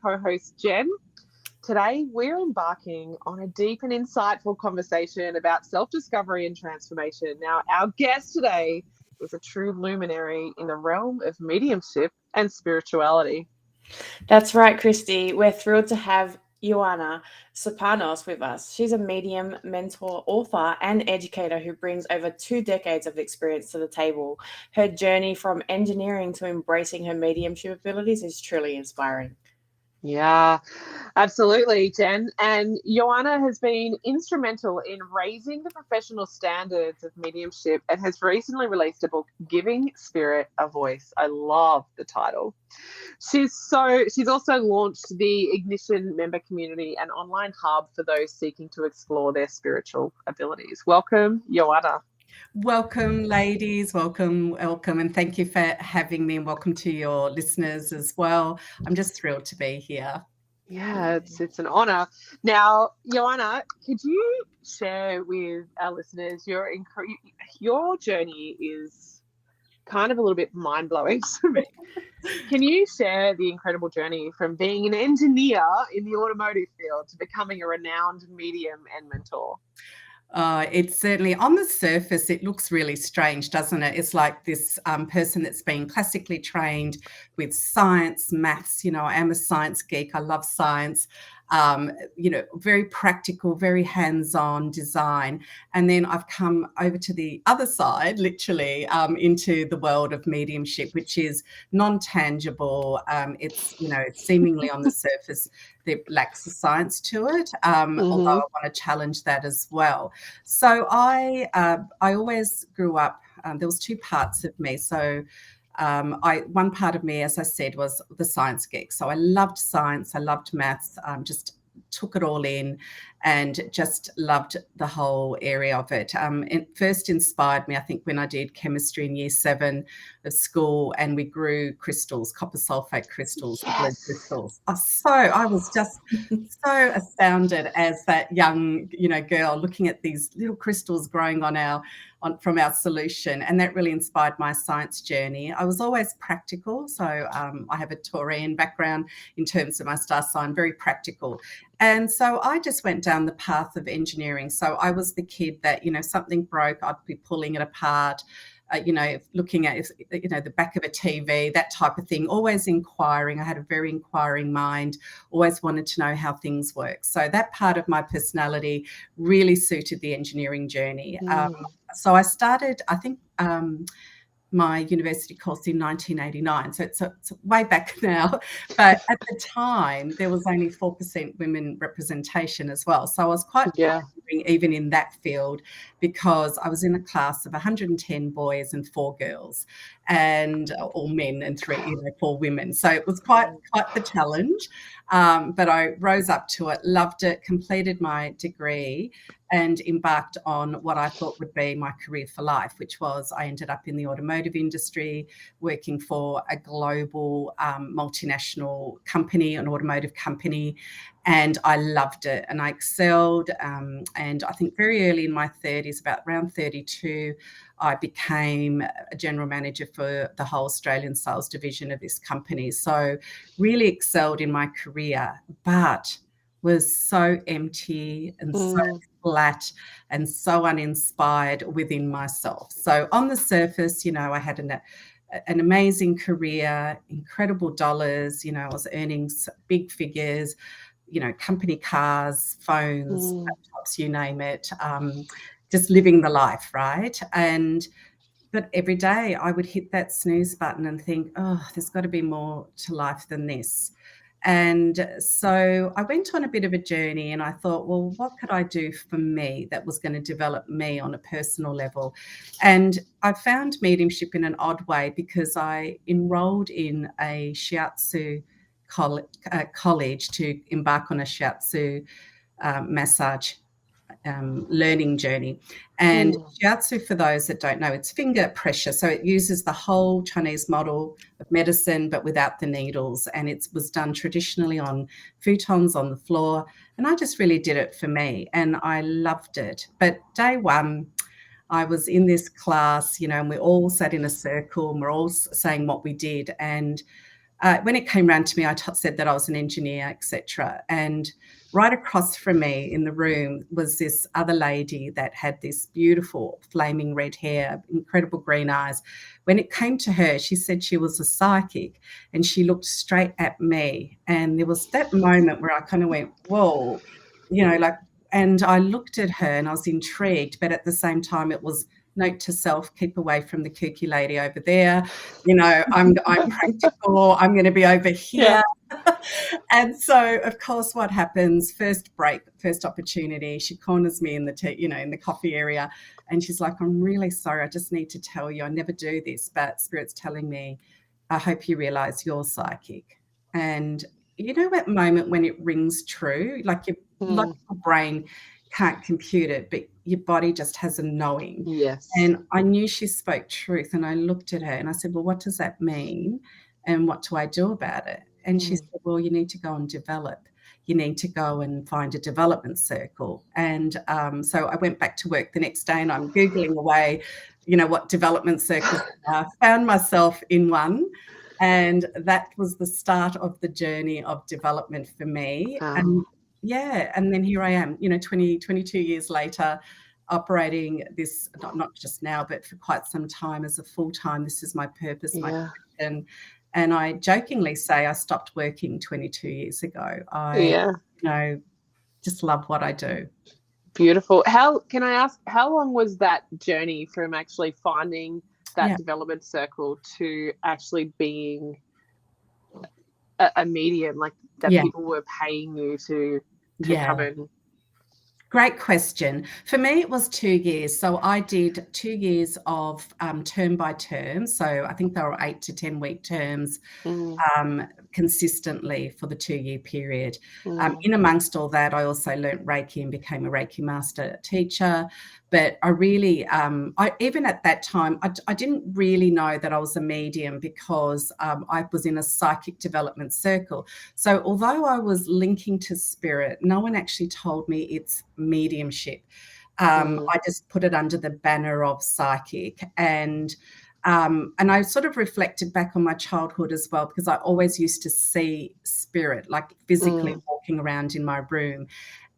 co-host Jen. Today, we're embarking on a deep and insightful conversation about self-discovery and transformation. Now, our guest today is a true luminary in the realm of mediumship and spirituality. That's right, Christy. We're thrilled to have Ioanna Serpanos with us. She's a medium, mentor, author, and educator who brings over 2 decades of experience to the table. Her journey from engineering to embracing her mediumship abilities is truly inspiring. Yeah, absolutely, Jen. And Joanna has been instrumental in raising the professional standards of mediumship and has recently released a book, Giving Spirit a Voice. I love the title. She's also launched the Ignition member community, an online hub for those seeking to explore their spiritual abilities. Welcome, Joanna. Welcome, ladies. Welcome. And thank you for having me, and welcome to your listeners as well. I'm just thrilled to be here. Yeah, it's an honor. Now, Joanna, could you share with our listeners your journey is kind of a little bit mind blowing to me. Can you share the incredible journey from being an engineer in the automotive field to becoming a renowned medium and mentor? It's certainly on the surface, it looks really strange, doesn't it? It's like this person that's been classically trained with science, maths. I am a science geek. I love science. Very practical, very hands-on design. And then I've come over to the other side, literally, into the world of mediumship, which is non-tangible. It's seemingly on the surface, there lacks the science to it, although I want to challenge that as well. So I always grew up, there was two parts of me. So one part of me, as I said, was the science geek. So I loved science, I loved maths, just took it all in and just loved the whole area of it. It first inspired me, I think, when I did chemistry in year 7 of school, and we grew crystals, copper sulfate crystals, lead crystals. I was just so astounded as that young, girl looking at these little crystals growing from our solution, and that really inspired my science journey. I was always practical, so I have a Taurian background in terms of my star sign, very practical. And so I just went down the path of engineering. So I was the kid that, something broke, I'd be pulling it apart, looking at, the back of a TV, that type of thing, always inquiring. I had a very inquiring mind, always wanted to know how things work. So that part of my personality really suited the engineering journey. So I started, I think, my university course in 1989. So it's way back now. But at the time, there was only 4% women representation as well. So I was quite pioneering even in that field, because I was in a class of 110 boys and 4 girls, and all men and 4 women. So it was quite the challenge. But I rose up to it, loved it, completed my degree, and embarked on what I thought would be my career for life, which was I ended up in the automotive industry, working for a global multinational company, an automotive company, and I loved it and I excelled. And I think very early in my 30s, about around 32, I became a general manager for the whole Australian sales division of this company. So really excelled in my career, but was so empty and so flat and so uninspired within myself. So on the surface, I had an amazing career, incredible dollars, I was earning big figures, company cars, phones, laptops, you name it, just living the life, right? But every day I would hit that snooze button and think, oh, there's got to be more to life than this. And so I went on a bit of a journey, and I thought, well, what could I do for me that was going to develop me on a personal level? And I found mediumship in an odd way, because I enrolled in a shiatsu college to embark on a shiatsu massage learning journey. And shiatsu, for those that don't know, it's finger pressure. So it uses the whole Chinese model of medicine, but without the needles. And it was done traditionally on futons on the floor. And I just really did it for me, and I loved it. But day one, I was in this class, and we all sat in a circle and we're all saying what we did. And when it came round to me, I said that I was an engineer, etc. And right across from me in the room was this other lady that had this beautiful flaming red hair, incredible green eyes. When it came to her, she said she was a psychic, and she looked straight at me. And there was that moment where I kind of went, whoa, like, and I looked at her and I was intrigued, but at the same time it was, note to self, keep away from the kooky lady over there. I'm practical. I'm going to be over here. Yeah. And so, of course, what happens? First break, first opportunity. She corners me in the in the coffee area, and she's like, "I'm really sorry. I just need to tell you, I never do this, but Spirit's telling me, I hope you realise you're psychic." And that moment when it rings true, like your brain can't compute it, but your body just has a knowing. Yes. And I knew she spoke truth, and I looked at her and I said, well, what does that mean? And what do I do about it? And she said, well, you need to go and develop. You need to go and find a development circle. And so I went back to work the next day, and I'm Googling away, what development circles are. Found myself in one. And that was the start of the journey of development for me. And and then here I am, 22 years later, operating this, not just now, but for quite some time as a full-time. This is my purpose, my passion. And I jokingly say I stopped working 22 years ago. I just love what I do. Beautiful. Can I ask, how long was that journey from actually finding that development circle to actually being a medium, like that people were paying you to come in? Great question. For me, it was 2 years. So I did 2 years of term by term. So I think they were 8 to 10 week terms consistently for the 2-year period. In amongst all that, I also learnt Reiki and became a Reiki master teacher. But I really, even at that time, I didn't really know that I was a medium, because I was in a psychic development circle. So although I was linking to spirit, no one actually told me it's mediumship. I just put it under the banner of psychic. And I sort of reflected back on my childhood as well, because I always used to see spirit, like physically walking around in my room.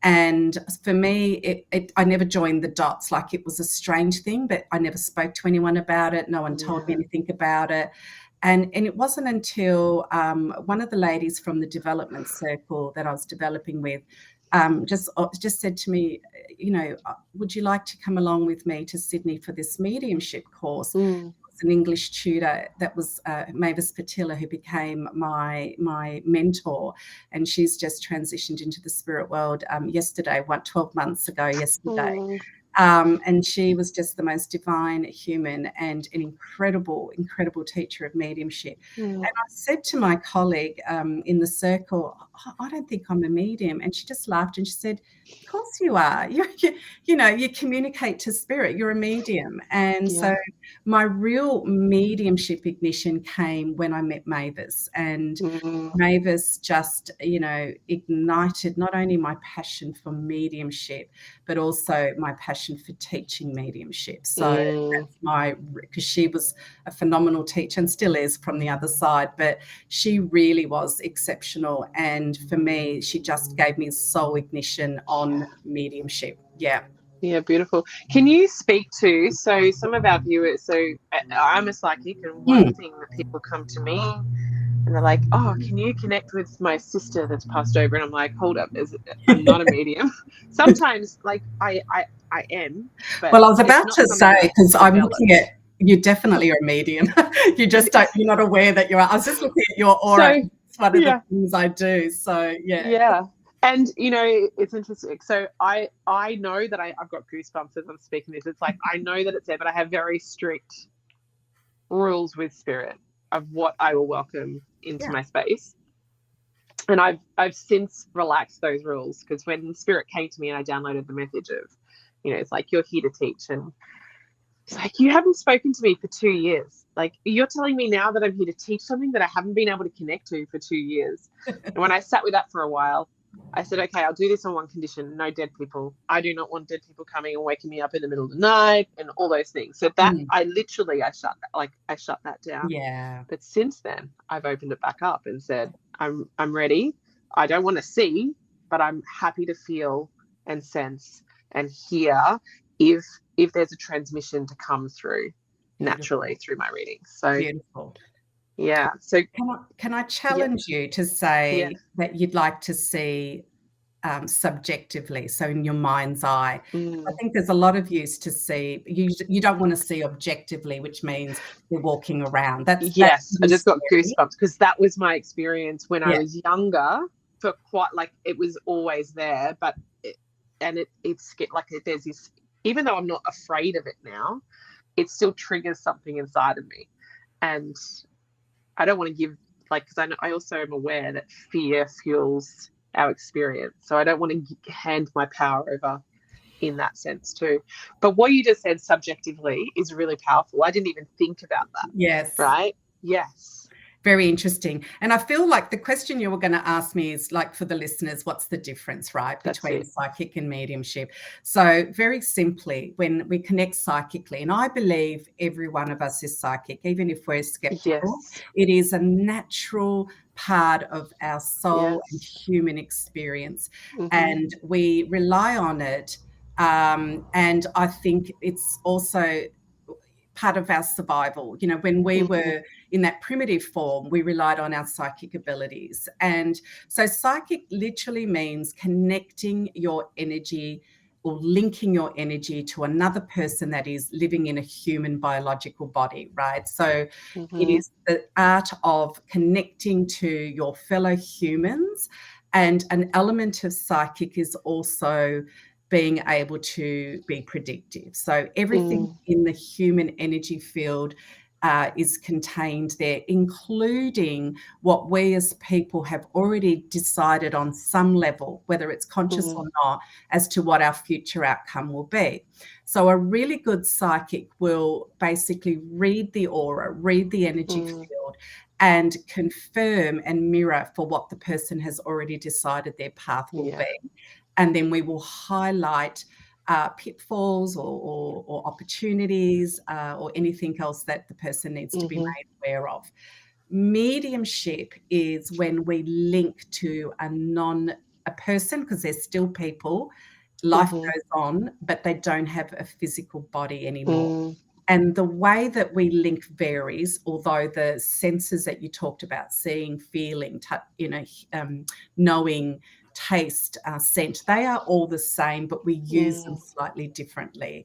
And for me, I never joined the dots. Like, it was a strange thing, but I never spoke to anyone about it. No one told me anything about it. And it wasn't until one of the ladies from the development circle that I was developing with just said to me, would you like to come along with me to Sydney for this mediumship course? An English tutor that was Mavis Patilla, who became my mentor, and she's just transitioned into the spirit world yesterday, 12 months ago yesterday. And she was just the most divine human and an incredible teacher of mediumship. And I said to my colleague in the circle, I don't think I'm a medium. And she just laughed and she said, of course you are. You communicate to spirit. You're a medium. And so my real mediumship ignition came when I met Mavis. And Mavis just, ignited not only my passion for mediumship, but also my passion for teaching mediumship. So that's because she was a phenomenal teacher and still is from the other side, but she really was exceptional. And for me, she just gave me soul ignition on mediumship. Yeah, beautiful. Can you speak to, so some of our viewers, so I'm a psychic, and one thing that people come to me and they're like, oh, can you connect with my sister that's passed over? And I'm like, hold up, I'm not a medium. Sometimes, like, I am. But well, I was about to say, because I'm looking at, you definitely are a medium. You just don't, you're not aware that you are. I was just looking at your aura. So, it's one of the things I do. So, yeah. And, it's interesting. So I know that I've got goosebumps as I'm speaking this. It's like, I know that it's there, but I have very strict rules with spirit of what I will welcome into my space. And I've since relaxed those rules, because when spirit came to me and I downloaded the message of, it's like, you're here to teach. And it's like, you haven't spoken to me for 2 years. Like, you're telling me now that I'm here to teach something that I haven't been able to connect to for 2 years. And when I sat with that for a while, I said, okay, I'll do this on one condition: no dead people. I do not want dead people coming and waking me up in the middle of the night and all those things. So that I shut that down. Yeah. But since then, I've opened it back up and said, I'm ready. I don't want to see, but I'm happy to feel and sense and hear if there's a transmission to come through naturally through my readings. So beautiful. Yeah. So can I challenge you to say that you'd like to see subjectively, so in your mind's eye? I think there's a lot of use to see. You don't want to see objectively, which means you're walking around. I just got goosebumps because that was my experience when I was younger. For quite it was always there, but it's like there's this. Even though I'm not afraid of it now, it still triggers something inside of me, and I don't want to give because I also am aware that fear fuels our experience. So I don't want to hand my power over in that sense too. But what you just said subjectively is really powerful. I didn't even think about that. Yes. Right? Yes. Very interesting. And I feel like the question you were going to ask me is for the listeners, what's the difference, right, between psychic and mediumship? So very simply, when we connect psychically, and I believe every one of us is psychic, even if we're skeptical, it is a natural part of our soul and human experience. And we rely on it. And I think it's also part of our survival. When we were in that primitive form, we relied on our psychic abilities. And so psychic literally means connecting your energy or linking your energy to another person that is living in a human biological body, right? So it is the art of connecting to your fellow humans. And an element of psychic is also being able to be predictive. So everything in the human energy field is contained there, including what we as people have already decided on some level, whether it's conscious or not, as to what our future outcome will be. So a really good psychic will basically read the aura, read the energy field, and confirm and mirror for what the person has already decided their path will be. And then we will highlight pitfalls or opportunities or anything else that the person needs to be made aware of. Mediumship is when we link to a person, because they're still people. Life goes on, but they don't have a physical body anymore. And the way that we link varies, although the senses that you talked about, seeing, feeling, knowing, taste, scent, they are all the same, but we use them slightly differently.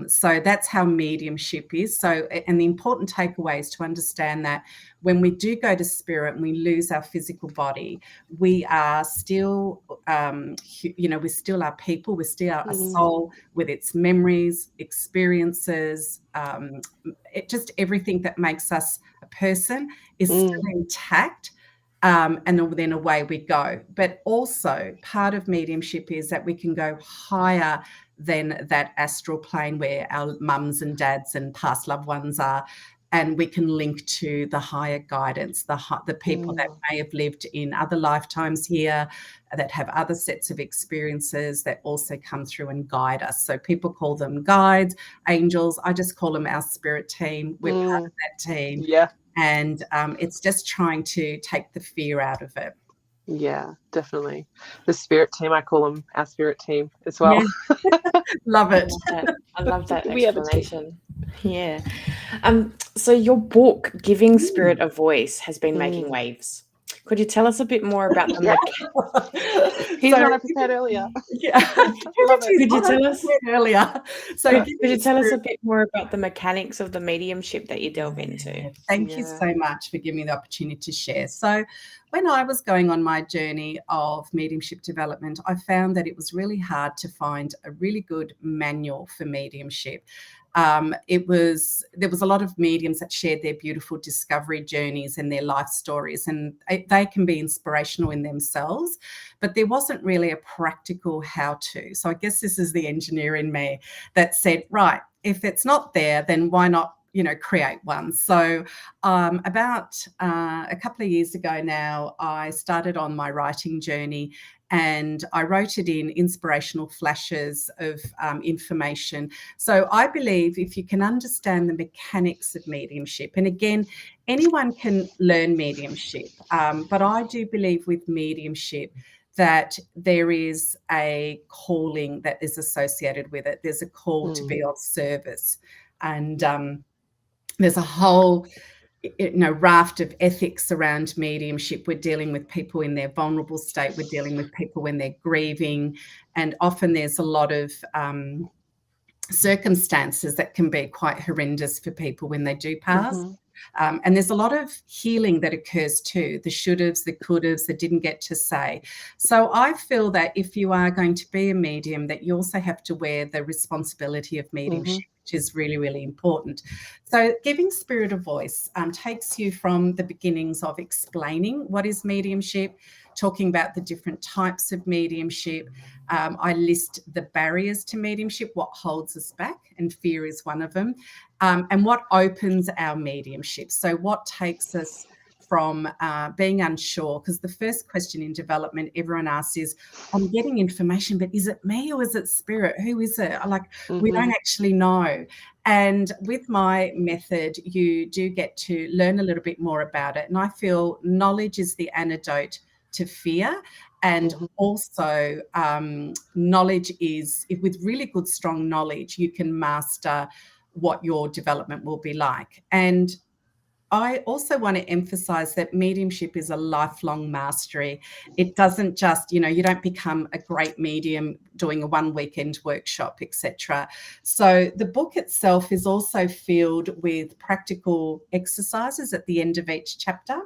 So that's how mediumship is. So, and the important takeaway is to understand that when we do go to spirit and we lose our physical body, we are still, we still are people. We're still a soul with its memories, experiences, just everything that makes us a person is still intact. And then away we go. But also part of mediumship is that we can go higher than that astral plane where our mums and dads and past loved ones are, and we can link to the higher guidance, the people that may have lived in other lifetimes here, that have other sets of experiences that also come through and guide us. So people call them guides, angels. I just call them our spirit team. We're part of that team. Yeah. And it's just trying to take the fear out of it. Yeah, definitely. The spirit team, I call them our spirit team as well. Yeah. Love it. I love that explanation. Yeah. So your book, Giving Spirit a Voice, has been making waves. Could you tell us a bit more about the He's what I prepared earlier. Yeah. Could you tell us earlier? So could you tell us a bit more about the mechanics of the mediumship that you delve into? Thank you so much for giving me the opportunity to share. So when I was going on my journey of mediumship development, I found that it was really hard to find a really good manual for mediumship. There was a lot of mediums that shared their beautiful discovery journeys and their life stories, and they can be inspirational in themselves, but there wasn't really a practical how-to. So I guess this is the engineer in me that said, right, if it's not there, then why not create one. So about a couple of years ago now, I started on my writing journey, and I wrote it in inspirational flashes of information. So I believe if you can understand the mechanics of mediumship, and again, anyone can learn mediumship, but I do believe with mediumship that there is a calling that is associated with it. There's a call to be of service, and there's a whole raft of ethics around mediumship. We're dealing with people in their vulnerable state. We're dealing with people when they're grieving, and often there's a lot of circumstances that can be quite horrendous for people when they do pass. And there's a lot of healing that occurs too, the should-haves, the could-haves, the didn't get to say. So I feel that if you are going to be a medium, that you also have to wear the responsibility of mediumship, which is really, really important. So giving spirit a voice takes you from the beginnings of explaining what is mediumship, talking about the different types of mediumship. I list the barriers to mediumship, what holds us back, and fear is one of them, and what opens our mediumship. So what takes us from being unsure, because the first question in development everyone asks is, I'm getting information, but is it me or is it spirit? Who is it? We don't actually know. And with my method, you do get to learn a little bit more about it. And I feel knowledge is the antidote to fear. And also knowledge is, with really good, strong knowledge, you can master what your development will be like. And I also want to emphasize that mediumship is a lifelong mastery. It doesn't just, you don't become a great medium doing a one weekend workshop, etc. So the book itself is also filled with practical exercises at the end of each chapter.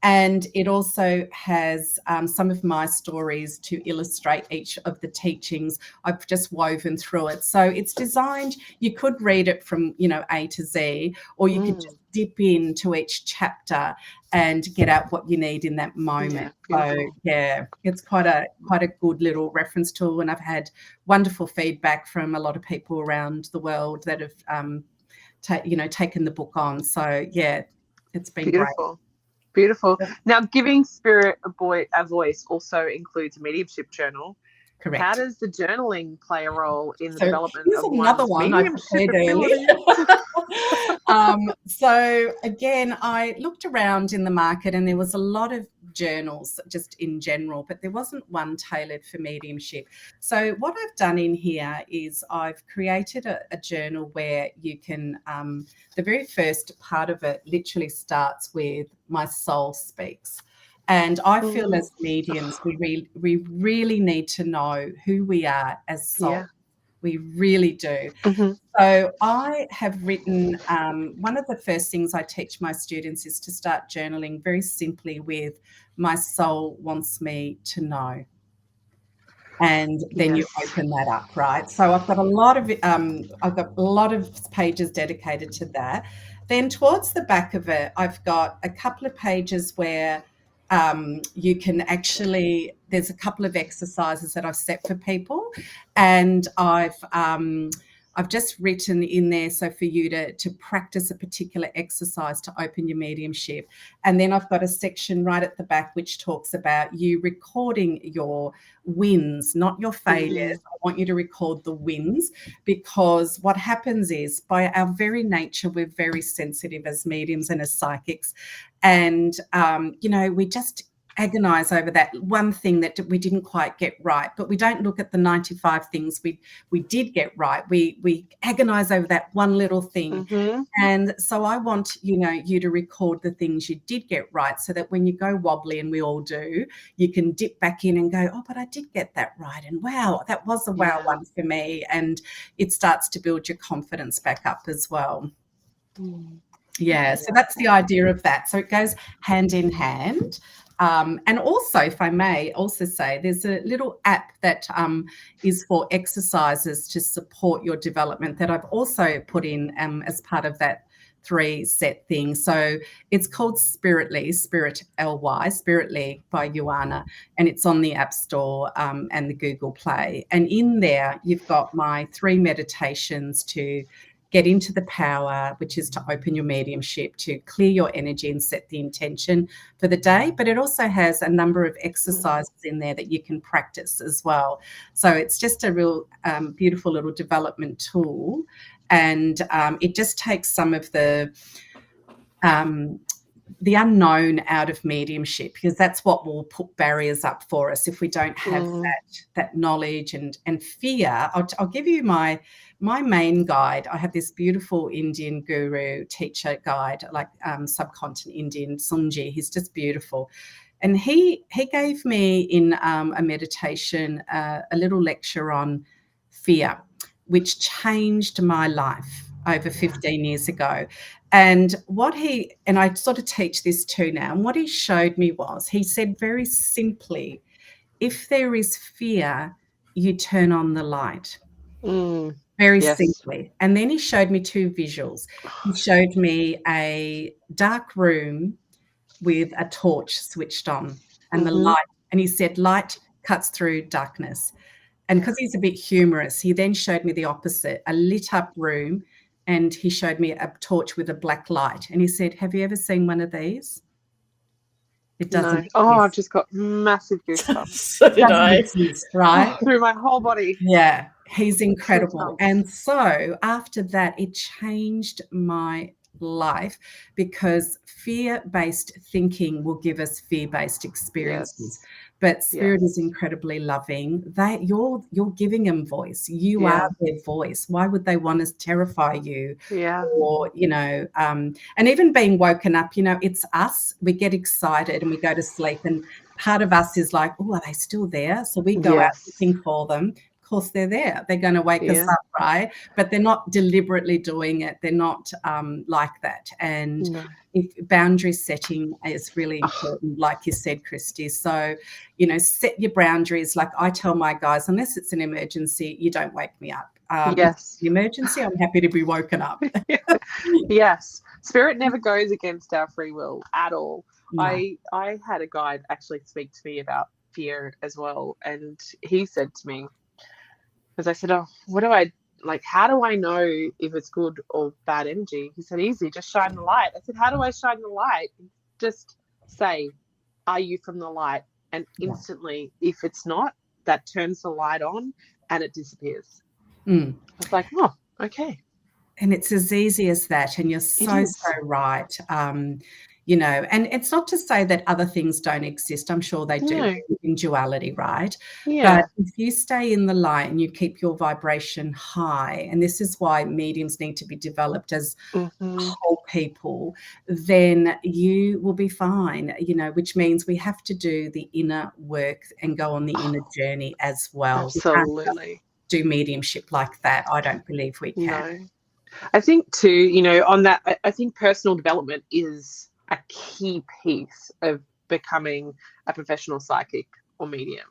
And it also has some of my stories to illustrate each of the teachings. I've just woven through it. So it's designed, you could read it from, A to Z, or you could just dip into each chapter and get out what you need in that moment. So it's quite a good little reference tool. And I've had wonderful feedback from a lot of people around the world that have, taken the book on. So it's been beautiful. Great. Beautiful. Now, giving spirit a voice also includes a mediumship journal. Correct. How does the journaling play a role in the development of another one's one I mediumship prepared ability? So again, I looked around in the market and there was a lot of journals just in general, but there wasn't one tailored for mediumship. So what I've done in here is I've created a journal where you can, the very first part of it literally starts with "My soul speaks." And I feel as mediums, we really need to know who we are as souls. We really do. So I have written, one of the first things I teach my students is to start journaling very simply with "My soul wants me to know." And then you open that up, right? So I've got a lot of pages dedicated to that. Then towards the back of it, I've got a couple of pages where you can actually, there's a couple of exercises that I've set for people, and I've just written in there so for you to practice a particular exercise to open your mediumship. And then I've got a section right at the back which talks about you recording your wins, not your failures. I want you to record the wins, because what happens is, by our very nature, we're very sensitive as mediums and as psychics. And, we just agonize over that one thing that we didn't quite get right, but we don't look at the 95 things we did get right. We agonize over that one little thing. And so I want, you to record the things you did get right, so that when you go wobbly, and we all do, you can dip back in and go, oh, but I did get that right. And wow, that was a wow one for me. And it starts to build your confidence back up as well. So that's the idea of that. So it goes hand in hand. And also, if I may also say, there's a little app that is for exercises to support your development that I've also put in as part of that 3-set thing. So it's called Spiritly, Spiritly by Ioanna, and it's on the App Store and the Google Play. And in there, you've got my 3 meditations to get into the power, which is to open your mediumship, to clear your energy and set the intention for the day. But it also has a number of exercises in there that you can practice as well. So it's just a real beautiful little development tool. And it just takes some of the unknown out of mediumship, because that's what will put barriers up for us if we don't have that knowledge and fear. I'll give you my main guide. I have this beautiful Indian guru teacher guide, like subcontinent Indian, Sunji. He's just beautiful. And he gave me in a meditation a little lecture on fear, which changed my life over 15 years ago. And I sort of teach this too now. And what he showed me was, he said very simply, if there is fear, you turn on the light. Very simply. And then he showed me two visuals. He showed me a dark room with a torch switched on and the light. And he said, light cuts through darkness. And because he's a bit humorous, he then showed me the opposite, a lit up room. And he showed me a torch with a black light. And he said, have you ever seen one of these? It doesn't. No. Oh, I've just got massive goosebumps. So did I. Exist, right? Through my whole body. Yeah, he's incredible. And so after that, it changed my life, because fear-based thinking will give us fear-based experiences. Yes. But spirit is incredibly loving. You're giving them voice. You are their voice. Why would they want to terrify you? Yeah. Or, and even being woken up, it's us. We get excited and we go to sleep, and part of us is like, oh, are they still there? So we go out looking for them. Of course they're there. They're going to wake us up, right? But they're not deliberately doing it. They're not like that. And if boundary setting is really important, like you said, Christy. So, set your boundaries. Like I tell my guys, unless it's an emergency, you don't wake me up. If it's an emergency, I'm happy to be woken up. Yes. Spirit never goes against our free will at all. No. I had a guide actually speak to me about fear as well. And he said to me, because I said, oh, how do I know if it's good or bad energy? He said, easy, just shine the light. I said, how do I shine the light? Just say, are you from the light? And instantly, if it's not, that turns the light on and it disappears. I was like, oh, okay. And it's as easy as that. And you're so right. And it's not to say that other things don't exist. I'm sure they do in duality, right? Yeah. But if you stay in the light and you keep your vibration high, and this is why mediums need to be developed as whole people, then you will be fine, which means we have to do the inner work and go on the inner journey as well. Absolutely. Do mediumship like that. I don't believe we can. No. I think too, on that, I think personal development is a key piece of becoming a professional psychic or medium.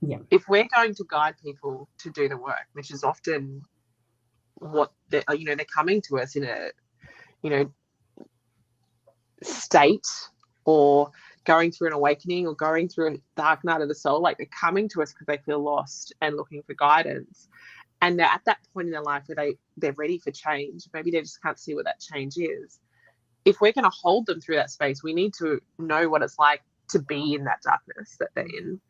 Yeah. If we're going to guide people to do the work, which is often what they're coming to us in a, state, or going through an awakening, or going through a dark night of the soul, like they're coming to us because they feel lost and looking for guidance. And they're at that point in their life where they're ready for change. Maybe they just can't see what that change is. If we're going to hold them through that space, we need to know what it's like to be in that darkness that they're in.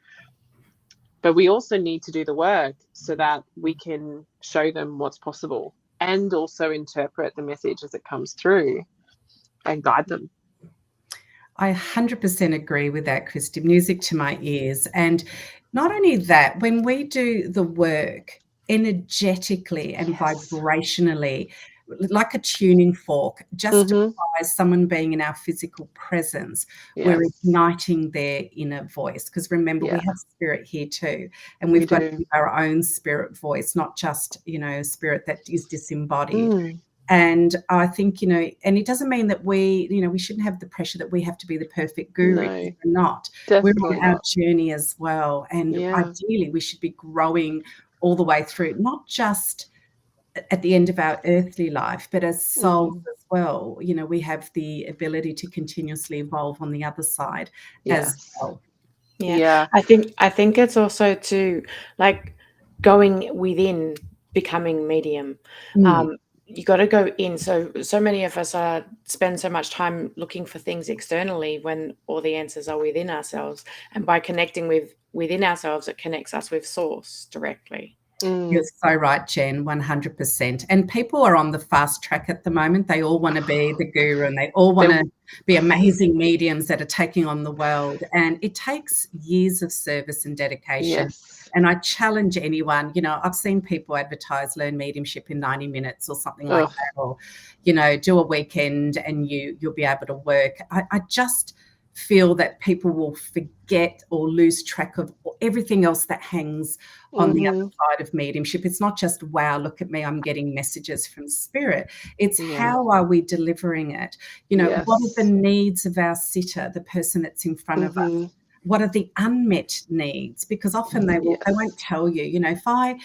But we also need to do the work so that we can show them what's possible, and also interpret the message as it comes through and guide them. I 100% agree with that, Christy. Music to my ears. And not only that, when we do the work energetically and vibrationally, like a tuning fork, just by someone being in our physical presence, we're igniting their inner voice. Because remember, we have spirit here too, and we've got our own spirit voice, not just spirit that is disembodied. And I think, and it doesn't mean that we shouldn't have the pressure that we have to be the perfect guru. No, we're not. We're on our journey as well. And ideally, we should be growing all the way through, not just at the end of our earthly life, but as souls as well. We have the ability to continuously evolve on the other side as well. Yeah. I think it's also to, like, going within, becoming medium. you got to go in. So many of us spend so much time looking for things externally when all the answers are within ourselves. And by connecting within ourselves, it connects us with source directly. You're so right, Jen, 100%. And people are on the fast track at the moment. They all want to be the guru and they all want to be amazing mediums that are taking on the world. And it takes years of service and dedication. Yes. And I challenge anyone, you know, I've seen people advertise learn mediumship in 90 minutes or something like that, or, you know, do a weekend and you'll be able to work. I just feel that people will forget or lose track of everything else that hangs on the other side of mediumship. It's not just, wow, look at me, I'm getting messages from spirit. It's how are we delivering it? You know, what are the needs of our sitter, the person that's in front of us? What are the unmet needs? Because often they won't tell you. You know, if I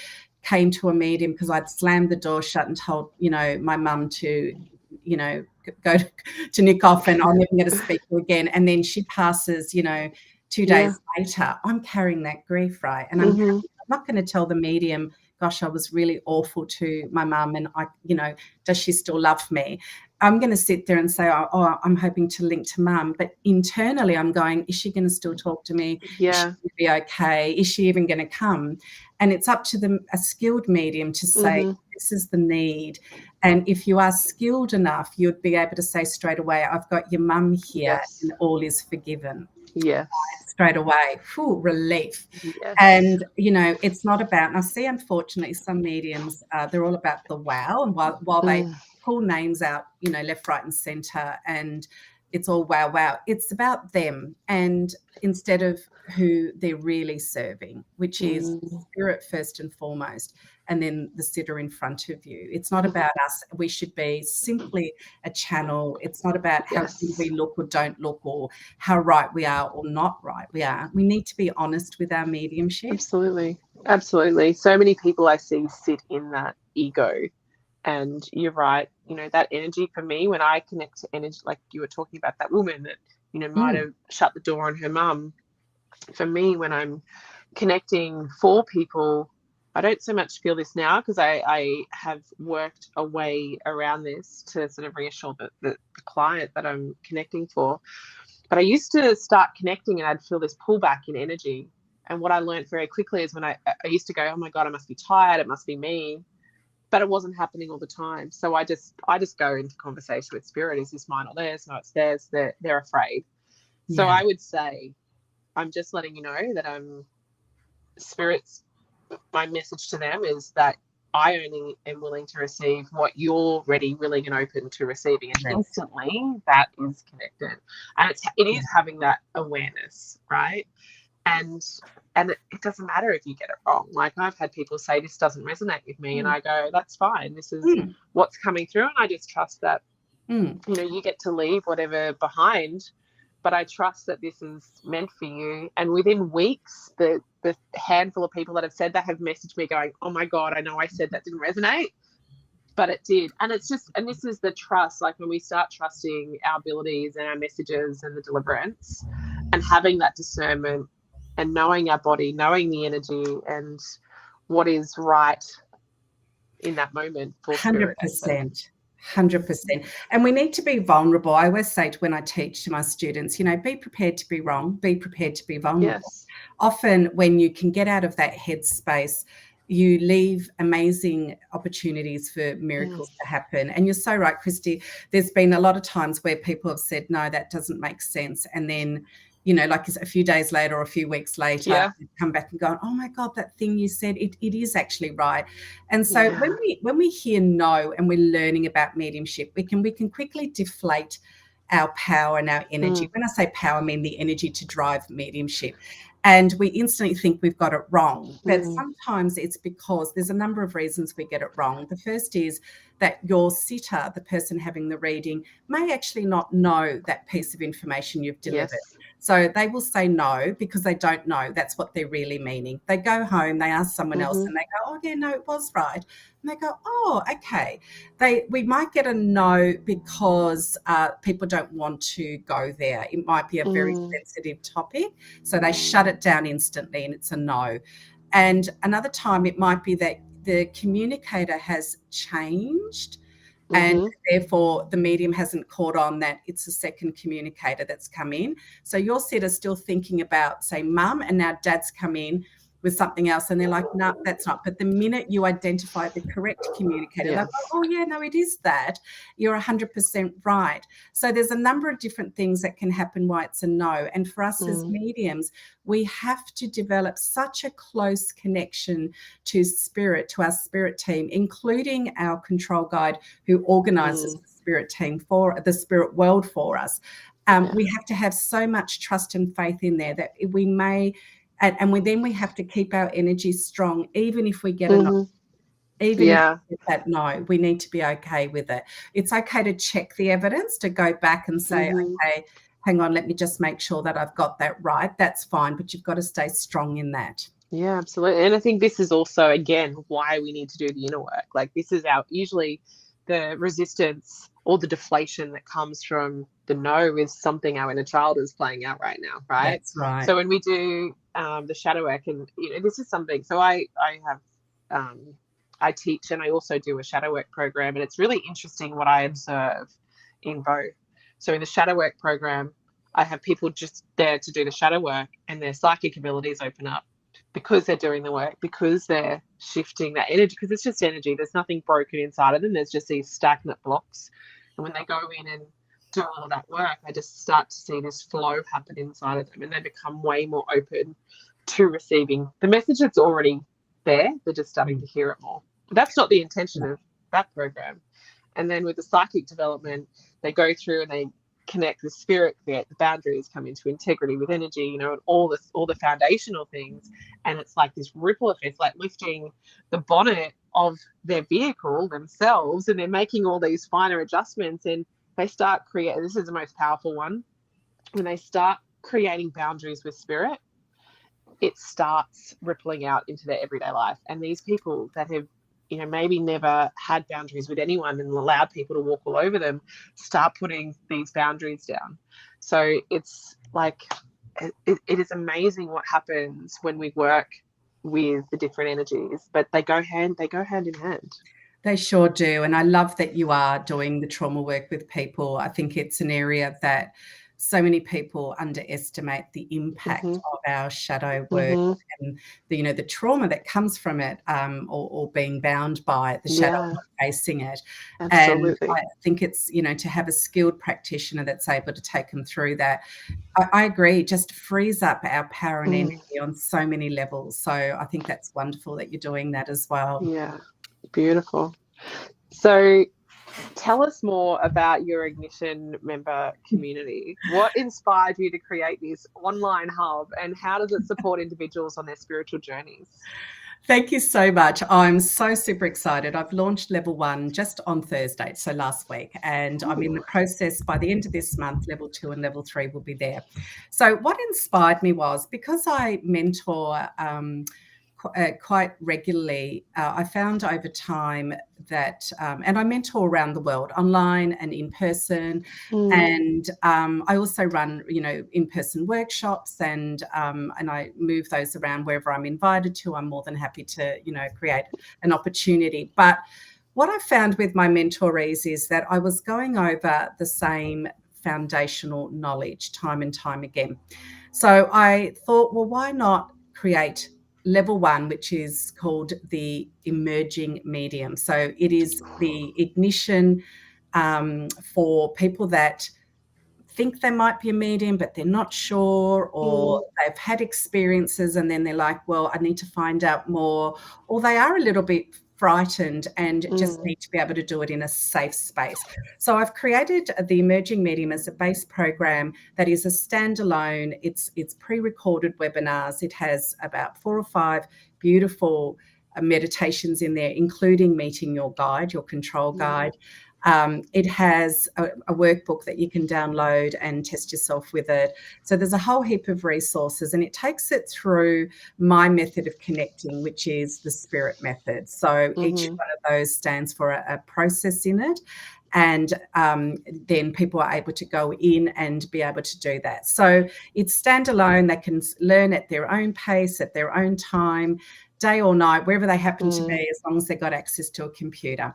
came to a medium because I'd slammed the door shut and told, you know, my mum to, you know, go to nick off and I'm never going to speak to her again, and then she passes, you know, 2 days later, I'm carrying that grief, right? And I'm not going to tell the medium, gosh, I was really awful to my mum and I, you know, does she still love me? I'm going to sit there and say, oh, I'm hoping to link to mum. But internally I'm going, is she going to still talk to me? Yeah. Is she going to be okay? Is she even going to come? And it's up to a skilled medium to say, this is the need. And if you are skilled enough, you'd be able to say straight away, I've got your mum here and all is forgiven. Yes. Straight away, relief. Yes. And, you know, it's not about, and I see, unfortunately, some mediums, they're all about the wow. And while they pull names out, you know, left, right and centre, and it's all wow, wow, it's about them. And instead of who they're really serving, which is spirit first and foremost, and then the sitter in front of you. It's not about us. We should be simply a channel. It's not about how good we look or don't look or how right we are or not right we are. We need to be honest with our mediumship. Absolutely. Absolutely. So many people I see sit in that ego. And you're right, you know, that energy for me, when I connect to energy, like you were talking about that woman that, you know, might have shut the door on her mum. For me, when I'm connecting for people, I don't so much feel this now because I have worked a way around this to sort of reassure the client that I'm connecting for. But I used to start connecting and I'd feel this pullback in energy. And what I learned very quickly is when I used to go, oh my God, I must be tired, it must be me. But it wasn't happening all the time. So I just go into conversation with spirit. Is this mine or theirs? No, it's theirs. They're afraid. Yeah. So I would say, I'm just letting you know that spirits, my message to them is that I only am willing to receive what you're ready, willing and open to receiving. And instantly that is connected. And it is having that awareness, right? And it doesn't matter if you get it wrong. Like I've had people say this doesn't resonate with me, and I go, that's fine. This is what's coming through, and I just trust that you know, you get to leave whatever behind, but I trust that this is meant for you. And within weeks, the handful of people that have said that have messaged me going, oh my God, I know I said that didn't resonate, but it did. And it's just, and this is the trust, like when we start trusting our abilities and our messages and the deliverance and having that discernment and knowing our body, knowing the energy and what is right in that moment for spirit. 100%. And we need to be vulnerable. I always say when I teach to my students, you know, be prepared to be wrong, be prepared to be vulnerable. Yes. Often when you can get out of that headspace, you leave amazing opportunities for miracles to happen. And you're so right, Christy. There's been a lot of times where people have said, no, that doesn't make sense. And then, you know, like a few days later or a few weeks later, you come back and go, oh my God, that thing you said, it is actually right. And so when we hear no and we're learning about mediumship, we can quickly deflate our power and our energy. When I say power, I mean the energy to drive mediumship. And we instantly think we've got it wrong. But sometimes it's because there's a number of reasons we get it wrong. The first is that your sitter, the person having the reading, may actually not know that piece of information you've delivered. Yes. So they will say no because they don't know. That's what they're really meaning. They go home, they ask someone else and they go, oh, yeah, no, it was right. And they go, oh, okay. We might get a no because people don't want to go there. It might be a very sensitive topic. So they shut it down instantly and it's a no. And another time it might be that the communicator has changed And therefore, the medium hasn't caught on that it's a second communicator that's come in. So your sitter's still thinking about, say, mum, and now dad's come in with something else, and they're like, no, that's not. But the minute you identify the correct communicator, they're like, oh, yeah, no, it is that. You're 100% right. So there's a number of different things that can happen why it's a no. And for us as mediums, we have to develop such a close connection to spirit, to our spirit team, including our control guide who organises the spirit team for the spirit world for us. We have to have so much trust and faith in there that we may, and we have to keep our energy strong, even if we get a no. Even if we get that no, we need to be okay with it. It's okay to check the evidence, to go back and say, okay, hang on, let me just make sure that I've got that right. That's fine, but you've got to stay strong in that. Yeah, absolutely. And I think this is also, again, why we need to do the inner work. Like, this is usually the resistance or the deflation that comes from the no is something our inner child is playing out right now, right? That's right. So when we do the shadow work, and this is something, so I teach, and I also do a shadow work program, and it's really interesting what I observe in both. So in the shadow work program, I have people just there to do the shadow work, and their psychic abilities open up because they're doing the work, because they're shifting that energy, because it's just energy. There's nothing broken inside of them. There's just these stagnant blocks. And when they go in and do all of that work, I just start to see this flow happen inside of them, and they become way more open to receiving the message that's already there. They're just starting to hear it more. But that's not the intention of that program. And then with the psychic development, they go through and they connect with spirit, create the boundaries, come into integrity with energy, and all the foundational things. And it's like this ripple effect, like lifting the bonnet of their vehicle themselves, and they're making all these finer adjustments, and they start creating, this is the most powerful one, when they start creating boundaries with spirit, it starts rippling out into their everyday life. And these people that have maybe never had boundaries with anyone and allowed people to walk all over them, start putting these boundaries down. So it's like, it is amazing what happens when we work with the different energies, but they go hand in hand. They sure do. And I love that you are doing the trauma work with people. I think it's an area that so many people underestimate the impact of our shadow work and the trauma that comes from it, or being bound by the shadow, not facing it. Absolutely. And I think it's, to have a skilled practitioner that's able to take them through that. I agree, just frees up our power and energy on so many levels. So I think that's wonderful that you're doing that as well. Yeah, beautiful. So tell us more about your Ignition member community. What inspired you to create this online hub, and how does it support individuals on their spiritual journeys? Thank you so much. I'm so super excited. I've launched level 1 just on Thursday, so last week, and I'm in the process. By the end of this month, level 2 and level 3 will be there. So what inspired me was, because I mentor quite regularly, I found over time that, and I mentor around the world, online and in person, and I also run, in-person workshops, and I move those around wherever I'm invited to. I'm more than happy to, create an opportunity. But what I found with my mentorees is that I was going over the same foundational knowledge time and time again. So I thought, well, why not create level 1, which is called the emerging medium. So it is the ignition for people that think they might be a medium, but they're not sure, or they've had experiences and then they're like, well, I need to find out more, or they are a little bit frightened and just need to be able to do it in a safe space. So I've created the Emerging Medium as a base program that is a standalone. It's pre-recorded webinars. It has about 4 or 5 beautiful meditations in there, including meeting your guide, your control guide. It has a workbook that you can download and test yourself with it. So there's a whole heap of resources, and it takes it through my method of connecting, which is the spirit method. So each one of those stands for a process in it. And then people are able to go in and be able to do that. So it's standalone. They can learn at their own pace, at their own time. day or night, wherever they happen to be, as long as they've got access to a computer.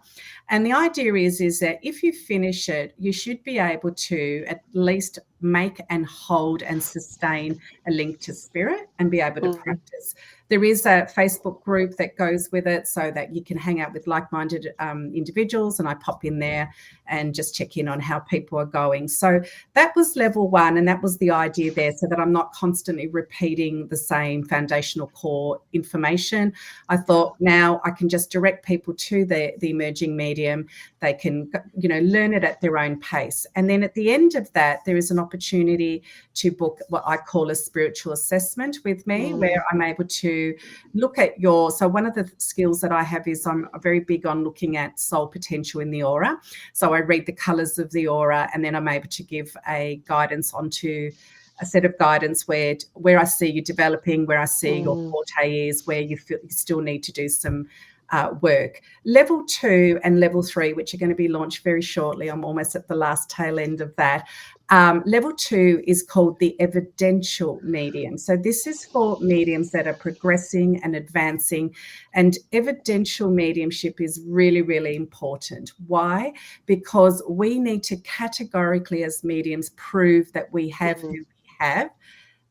And the idea is that if you finish it, you should be able to at least make and hold and sustain a link to spirit and be able to practice. There is a Facebook group that goes with it so that you can hang out with like-minded individuals, and I pop in there and just check in on how people are going. So that was level 1, and that was the idea there, so that I'm not constantly repeating the same foundational core information. I thought now I can just direct people to the emerging medium. They can, learn it at their own pace. And then at the end of that, there is an opportunity to book what I call a spiritual assessment with me, where I'm able to look at so one of the skills that I have is I'm very big on looking at soul potential in the aura. So I read the colors of the aura, and then I'm able to give a set of guidance where I see you developing, where I see your forte is, where you feel you still need to do some work. Level 2 and level 3, which are going to be launched very shortly. I'm almost at the last tail end of that. Level 2 is called the evidential medium. So this is for mediums that are progressing and advancing, and evidential mediumship is really, really important. Why? Because we need to categorically, as mediums, prove that we have who we have,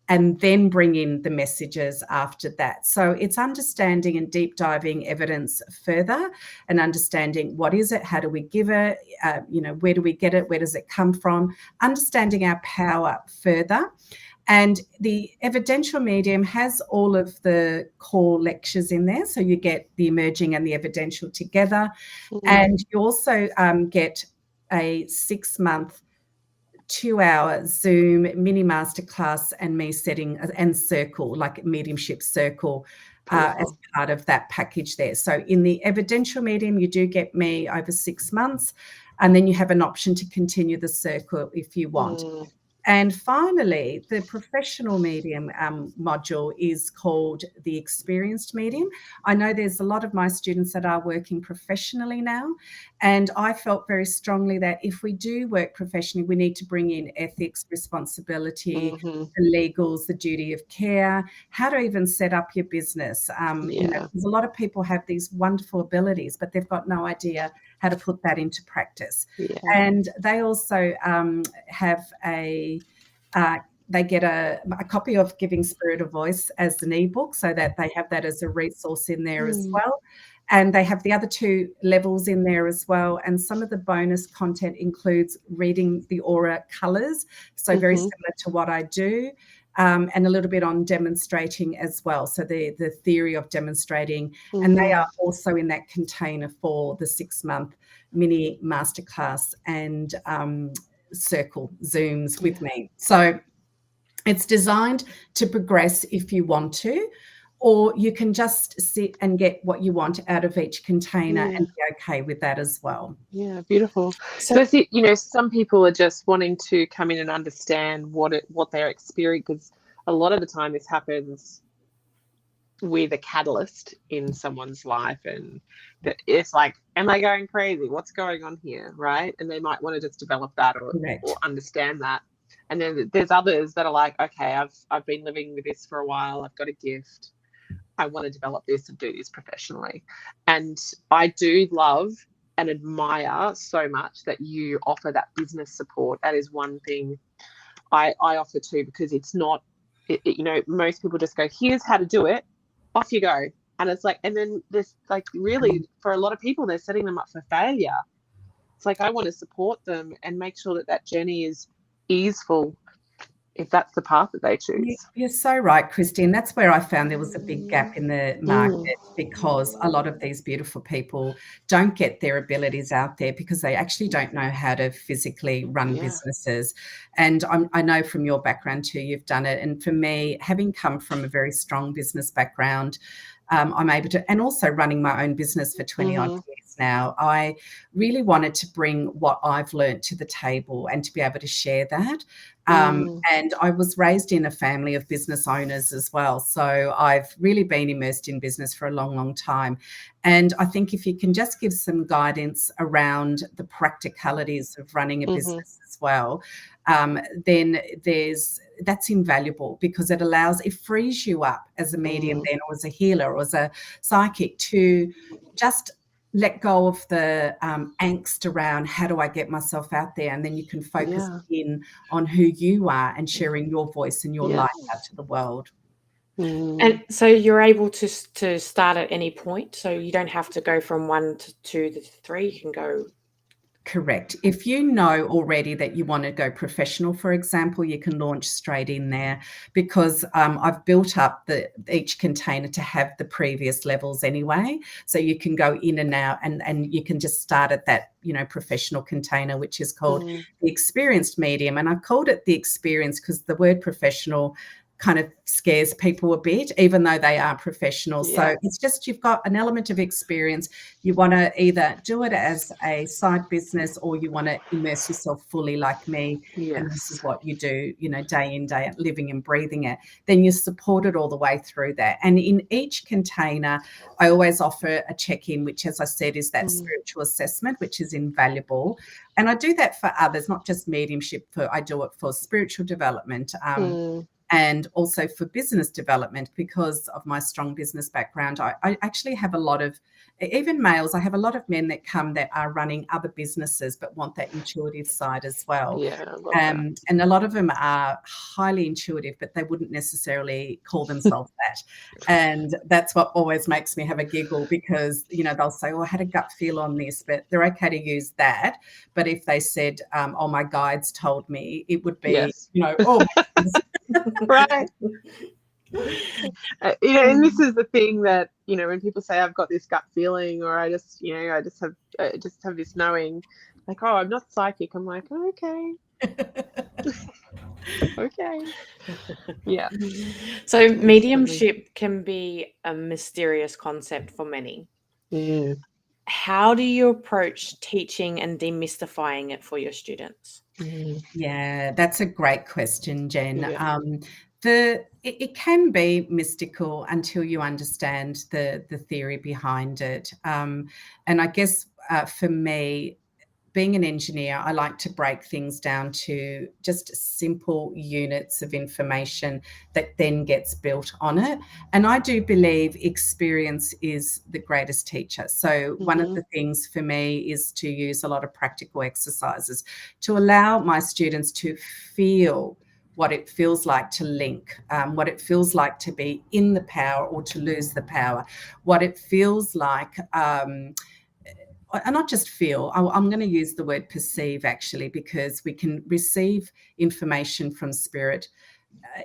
and then bring in the messages after that. So it's understanding and deep diving evidence further, and understanding what is it, how do we give it, where do we get it, where does it come from, understanding our power further. And the evidential medium has all of the core lectures in there. So you get the emerging and the evidential together. And you also get a 6-month 2-hour Zoom mini masterclass and me setting and circle, like mediumship circle, as part of that package there. So in the evidential medium, you do get me over 6 months, and then you have an option to continue the circle if you want. And finally, the professional medium module is called the experienced medium. I know there's a lot of my students that are working professionally now, and I felt very strongly that if we do work professionally, we need to bring in ethics, responsibility, the legals, the duty of care, how to even set up your business. Because a lot of people have these wonderful abilities, but they've got no idea how to put that into practice. And they also have they get a copy of Giving Spirit a Voice as an ebook, so that they have that as a resource in there as well. And they have the other 2 levels in there as well. And some of the bonus content includes reading the aura colors, so very similar to what I do. And a little bit on demonstrating as well. So the theory of demonstrating, and they are also in that container for the 6-month mini masterclass and circle Zooms with me. So it's designed to progress if you want to, or you can just sit and get what you want out of each container and be okay with that as well. Yeah, beautiful. So some people are just wanting to come in and understand what they're experiencing, because a lot of the time this happens with a catalyst in someone's life, and that it's like, am I going crazy? What's going on here, right? And they might want to just develop that or understand that. And then there's others that are like, okay, I've been living with this for a while. I've got a gift. I want to develop this and do this professionally. And I do love and admire so much that you offer that business support. That is one thing I offer too, because it's not, most people just go, here's how to do it, off you go. And it's like, and then this, like, really for a lot of people, they're setting them up for failure. It's like, I want to support them and make sure that journey is easeful, if that's the path that they choose. You're so right, Christine. That's where I found there was a big gap in the market, because a lot of these beautiful people don't get their abilities out there because they actually don't know how to physically run businesses. And I know from your background too, you've done it. And for me, having come from a very strong business background, I'm able to, and also running my own business for 20 odd years now, I really wanted to bring what I've learned to the table and to be able to share that. And I was raised in a family of business owners as well. So I've really been immersed in business for a long, long time. And I think if you can just give some guidance around the practicalities of running a business as well, then that's invaluable, because it frees you up as a medium then, or as a healer, or as a psychic, to just let go of the angst around how do I get myself out there, and then you can focus in on who you are and sharing your voice and your light out to the world. And so you're able to start at any point, so you don't have to go from 1 to 2 to 3. You can go. Correct. If you know already that you want to go professional, for example, you can launch straight in there, because I've built up each container to have the previous levels anyway. So you can go in and out, and you can just start at that, professional container, which is called the experienced medium. And I've called it the experienced because the word professional kind of scares people a bit, even though they are professionals. So it's just, you've got an element of experience. You want to either do it as a side business, or you want to immerse yourself fully like me. And this is what you do, day in, day out, living and breathing it. Then you're supported all the way through that. And in each container, I always offer a check-in, which, as I said, is that spiritual assessment, which is invaluable. And I do that for others, not just mediumship. I do it for spiritual development, and also for business development, because of my strong business background. I actually have a lot of, even males, I have a lot of men that come that are running other businesses but want that intuitive side as well. And a lot of them are highly intuitive, but they wouldn't necessarily call themselves that. And that's what always makes me have a giggle, because, they'll say, oh, I had a gut feel on this, but they're okay to use that. But if they said, oh, my guides told me, it would be, oh, right. And this is the thing that, when people say I've got this gut feeling, or I just have this knowing, like, oh, I'm not psychic. I'm like, oh, okay. Okay. Yeah. So mediumship can be a mysterious concept for many. How do you approach teaching and demystifying it for your students? Yeah, that's a great question, Jen. It can be mystical until you understand the theory behind it. And I guess for me, being an engineer, I like to break things down to just simple units of information that then gets built on it. And I do believe experience is the greatest teacher. So one of the things for me is to use a lot of practical exercises to allow my students to feel what it feels like to link, what it feels like to be in the power or to lose the power, what it feels like, and not just feel, I'm going to use the word perceive, actually, because we can receive information from spirit.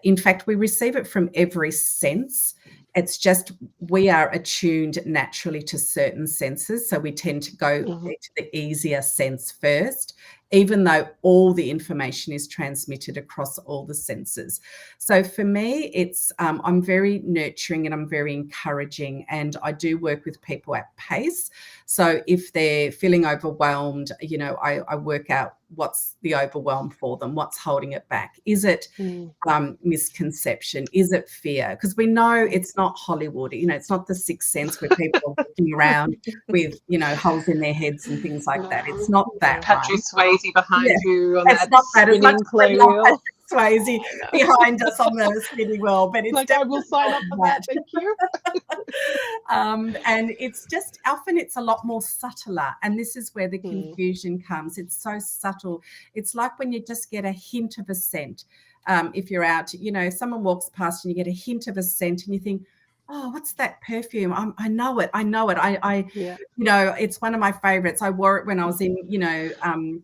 In fact, we receive it from every sense. It's just we are attuned naturally to certain senses. So we tend to go to the easier sense first, even though all the information is transmitted across all the senses. So for me, it's I'm very nurturing and I'm very encouraging, and I do work with people at pace. So if they're feeling overwhelmed, I work out what's the overwhelm for them, what's holding it back. Is it misconception? Is it fear? Because we know it's not Hollywood. It's not The Sixth Sense where people are walking around with, holes in their heads and things like that. It's not that Patrick Swayze behind you on it's that not that. spinning clay wheel. Swayze behind us on the spinning wheel, but it's like, I will sign up for that. Thank you. And it's just often it's a lot more subtler, and this is where the confusion comes. It's so subtle. It's like when you just get a hint of a scent. If you're out, if someone walks past and you get a hint of a scent and you think, oh, what's that perfume? I know it. It's one of my favorites. I wore it when I was in,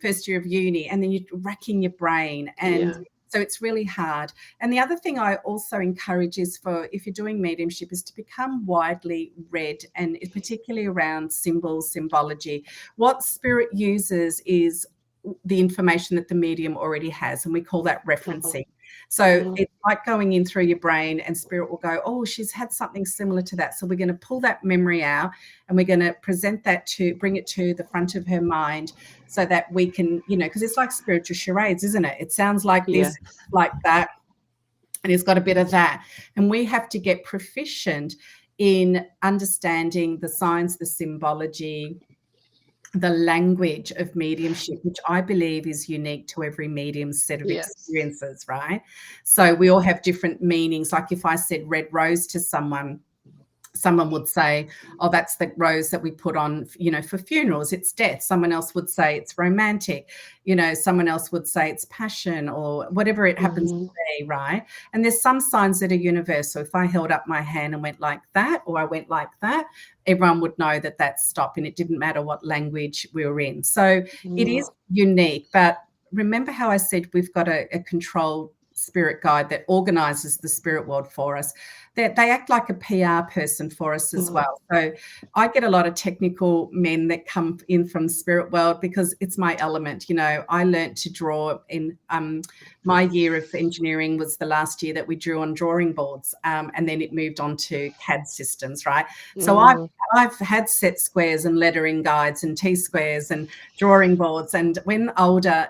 first year of uni, and then you're racking your brain. And so it's really hard. And the other thing I also encourage is if you're doing mediumship is to become widely read, and particularly around symbols, symbology. What spirit uses is the information that the medium already has, and we call that referencing. So it's like going in through your brain, and spirit will go, oh, she's had something similar to that. So we're going to pull that memory out, and we're going to present that bring it to the front of her mind, so that we can, because it's like spiritual charades, isn't it? It sounds like this, like that, and it's got a bit of that. And we have to get proficient in understanding the signs, the symbology, the language of mediumship, which I believe is unique to every medium's set of Yes. experiences, right? So we all have different meanings. Like if I said red rose to someone would say, oh, that's the rose that we put on, for funerals, it's death. Someone else would say it's romantic. Someone else would say it's passion, or whatever it happens to be, right? And there's some signs that are universal. If I held up my hand and went like that, or I went like that, everyone would know that that's stop, and it didn't matter what language we were in. So it is unique. But remember how I said we've got a controlled spirit guide that organizes the spirit world for us. They act like a PR person for us as well. So I get a lot of technical men that come in from spirit world because it's my element. I learned to draw in my year of engineering was the last year that we drew on drawing boards, and then it moved on to CAD systems, right? So I've had set squares and lettering guides and T-squares and drawing boards. And when older,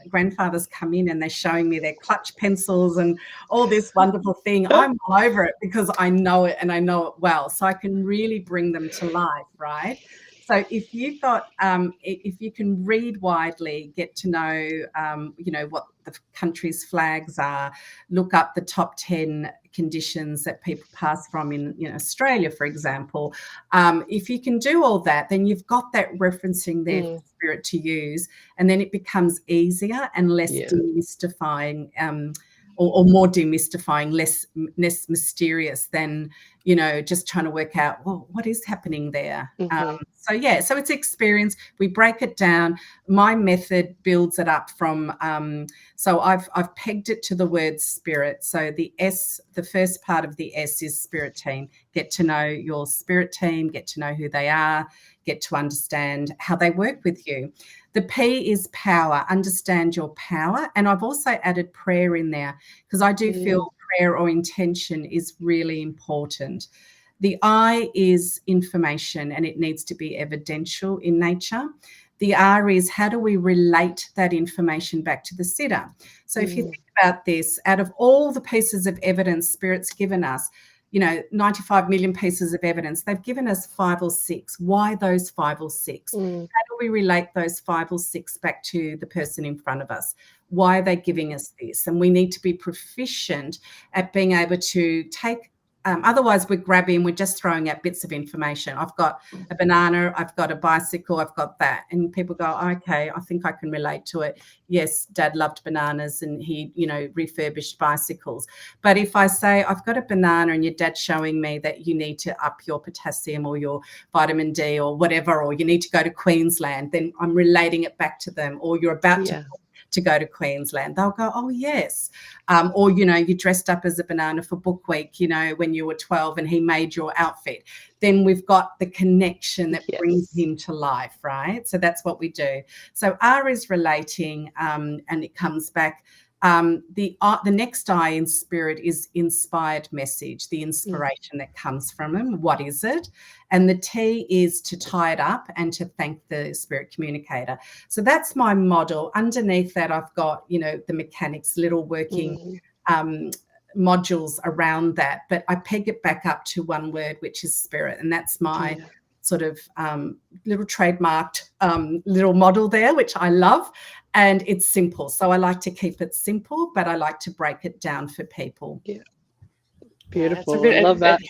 grandfathers come in and they're showing me their clutch pencils and all this wonderful thing, I'm all over it because I know it and I know it well. So I can really bring them to life, right? So if you've got, if you can read widely, get to know, what the country's flags are, look up the top 10 conditions that people pass from in Australia, for example. If you can do all that, then you've got that referencing there for spirit to use, and then it becomes easier and less demystifying, or more demystifying, less mysterious than, just trying to work out, well, what is happening there? So it's experience. We break it down. My method builds it up from, so I've pegged it to the word spirit. So the S, the first part of the S is spirit team. Get to know your spirit team, get to know who they are, get to understand how they work with you. The P is power, understand your power. And I've also added prayer in there because I do feel prayer or intention is really important. The I is information, and it needs to be evidential in nature. The R is how do we relate that information back to the sitter? So if you think about this, out of all the pieces of evidence Spirit's given us, 95 million pieces of evidence, they've given us 5 or 6. Why those 5 or 6? How do we relate those 5 or 6 back to the person in front of us? Why are they giving us this? And we need to be proficient at being able to take, otherwise we're just throwing out bits of information. I've got a banana, I've got a bicycle, I've got that. And people go, okay, I think I can relate to it. Yes, Dad loved bananas and he, refurbished bicycles. But if I say I've got a banana and your dad's showing me that you need to up your potassium or your vitamin D or whatever, or you need to go to Queensland, then I'm relating it back to them. Or you're about to go to Queensland, they'll go, oh yes. Or you dressed up as a banana for book week, when you were 12 and he made your outfit. Then we've got the connection that brings him to life, right? So that's what we do. So R is relating, and it comes back. The next I in spirit is inspired message, the inspiration that comes from him. What is it? And the T is to tie it up and to thank the spirit communicator. So that's my model. Underneath that, I've got, the mechanics, little working modules around that. But I peg it back up to one word, which is spirit. And that's my sort of little trademarked little model there, which I love. And it's simple. So I like to keep it simple, but I like to break it down for people. Yeah. Beautiful. I love that.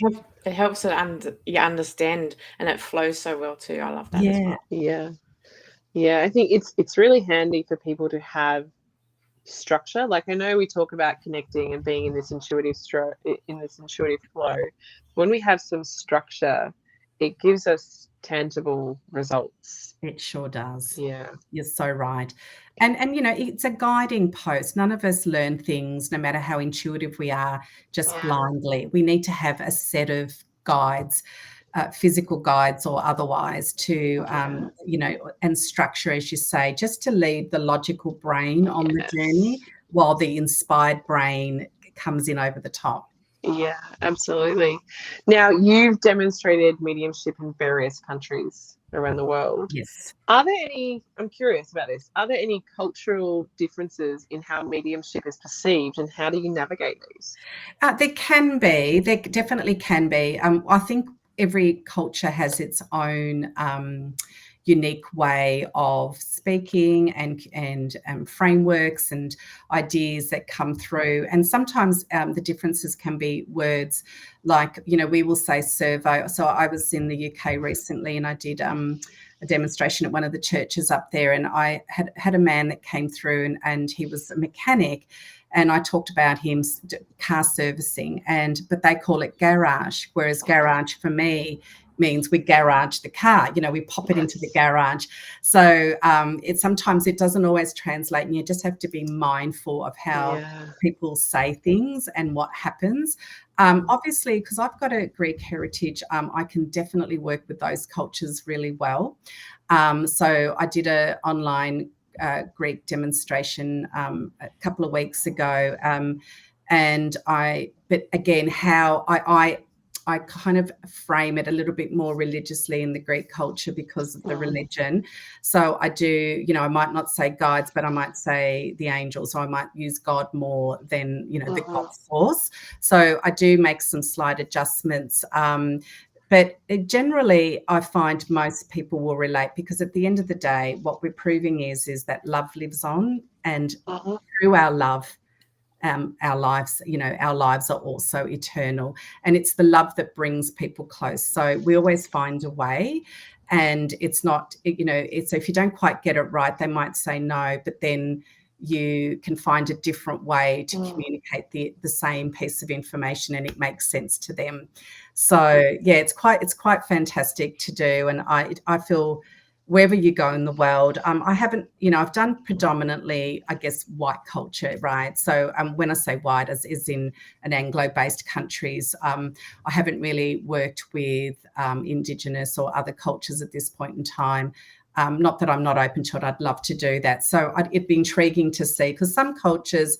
It helps it understand, and it flows so well too. I love that as well. Yeah. I think it's really handy for people to have structure. Like I know we talk about connecting and being in this intuitive flow. When we have some structure, it gives us tangible results. It sure does. Yeah. You're so right. And it's a guiding post. None of us learn things, no matter how intuitive we are, just blindly. We need to have a set of guides, physical guides or otherwise, to, and structure, as you say, just to lead the logical brain on the journey while the inspired brain comes in over the top. Yeah, absolutely. Now, you've demonstrated mediumship in various countries around the world. Yes. I'm curious about this, are there any cultural differences in how mediumship is perceived, and how do you navigate these? There can be. There definitely can be. I think every culture has its own, unique way of speaking and frameworks and ideas that come through. And sometimes the differences can be words like, we will say servo. So I was in the UK recently and I did a demonstration at one of the churches up there, and I had a man that came through and he was a mechanic, and I talked about him car servicing, but they call it garage, whereas garage for me means we garage the car, we pop it into the garage. So sometimes it doesn't always translate, and you just have to be mindful of how people say things and what happens. Obviously, because I've got a Greek heritage, I can definitely work with those cultures really well. So I did an online Greek demonstration a couple of weeks ago, but again, how I kind of frame it a little bit more religiously in the Greek culture because of the religion. So I do, I might not say guides, but I might say the angels, or I might use God more than, the God source. So I do make some slight adjustments. But generally, I find most people will relate, because at the end of the day, what we're proving is that love lives on, and through our love, our lives, our lives are also eternal, and it's the love that brings people close. So we always find a way, and it's not, it's, if you don't quite get it right, they might say no, but then you can find a different way to communicate the same piece of information, and it makes sense to them. So yeah, it's quite fantastic to do, and I feel wherever you go in the world, I haven't, I've done predominantly, I guess, white culture, right? So when I say white, as in an Anglo-based countries, I haven't really worked with Indigenous or other cultures at this point in time. Not that I'm not open to it, I'd love to do that. So it'd be intriguing to see, because some cultures,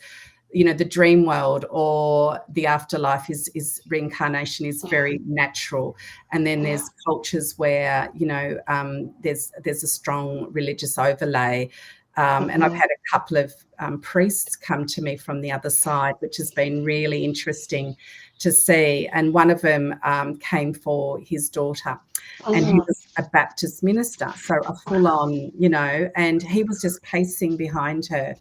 the dream world or the afterlife is reincarnation is very natural. And then there's cultures where, there's a strong religious overlay. And I've had a couple of priests come to me from the other side, which has been really interesting to see. And one of them came for his daughter, and he was a Baptist minister, so a full-on, and he was just pacing behind her.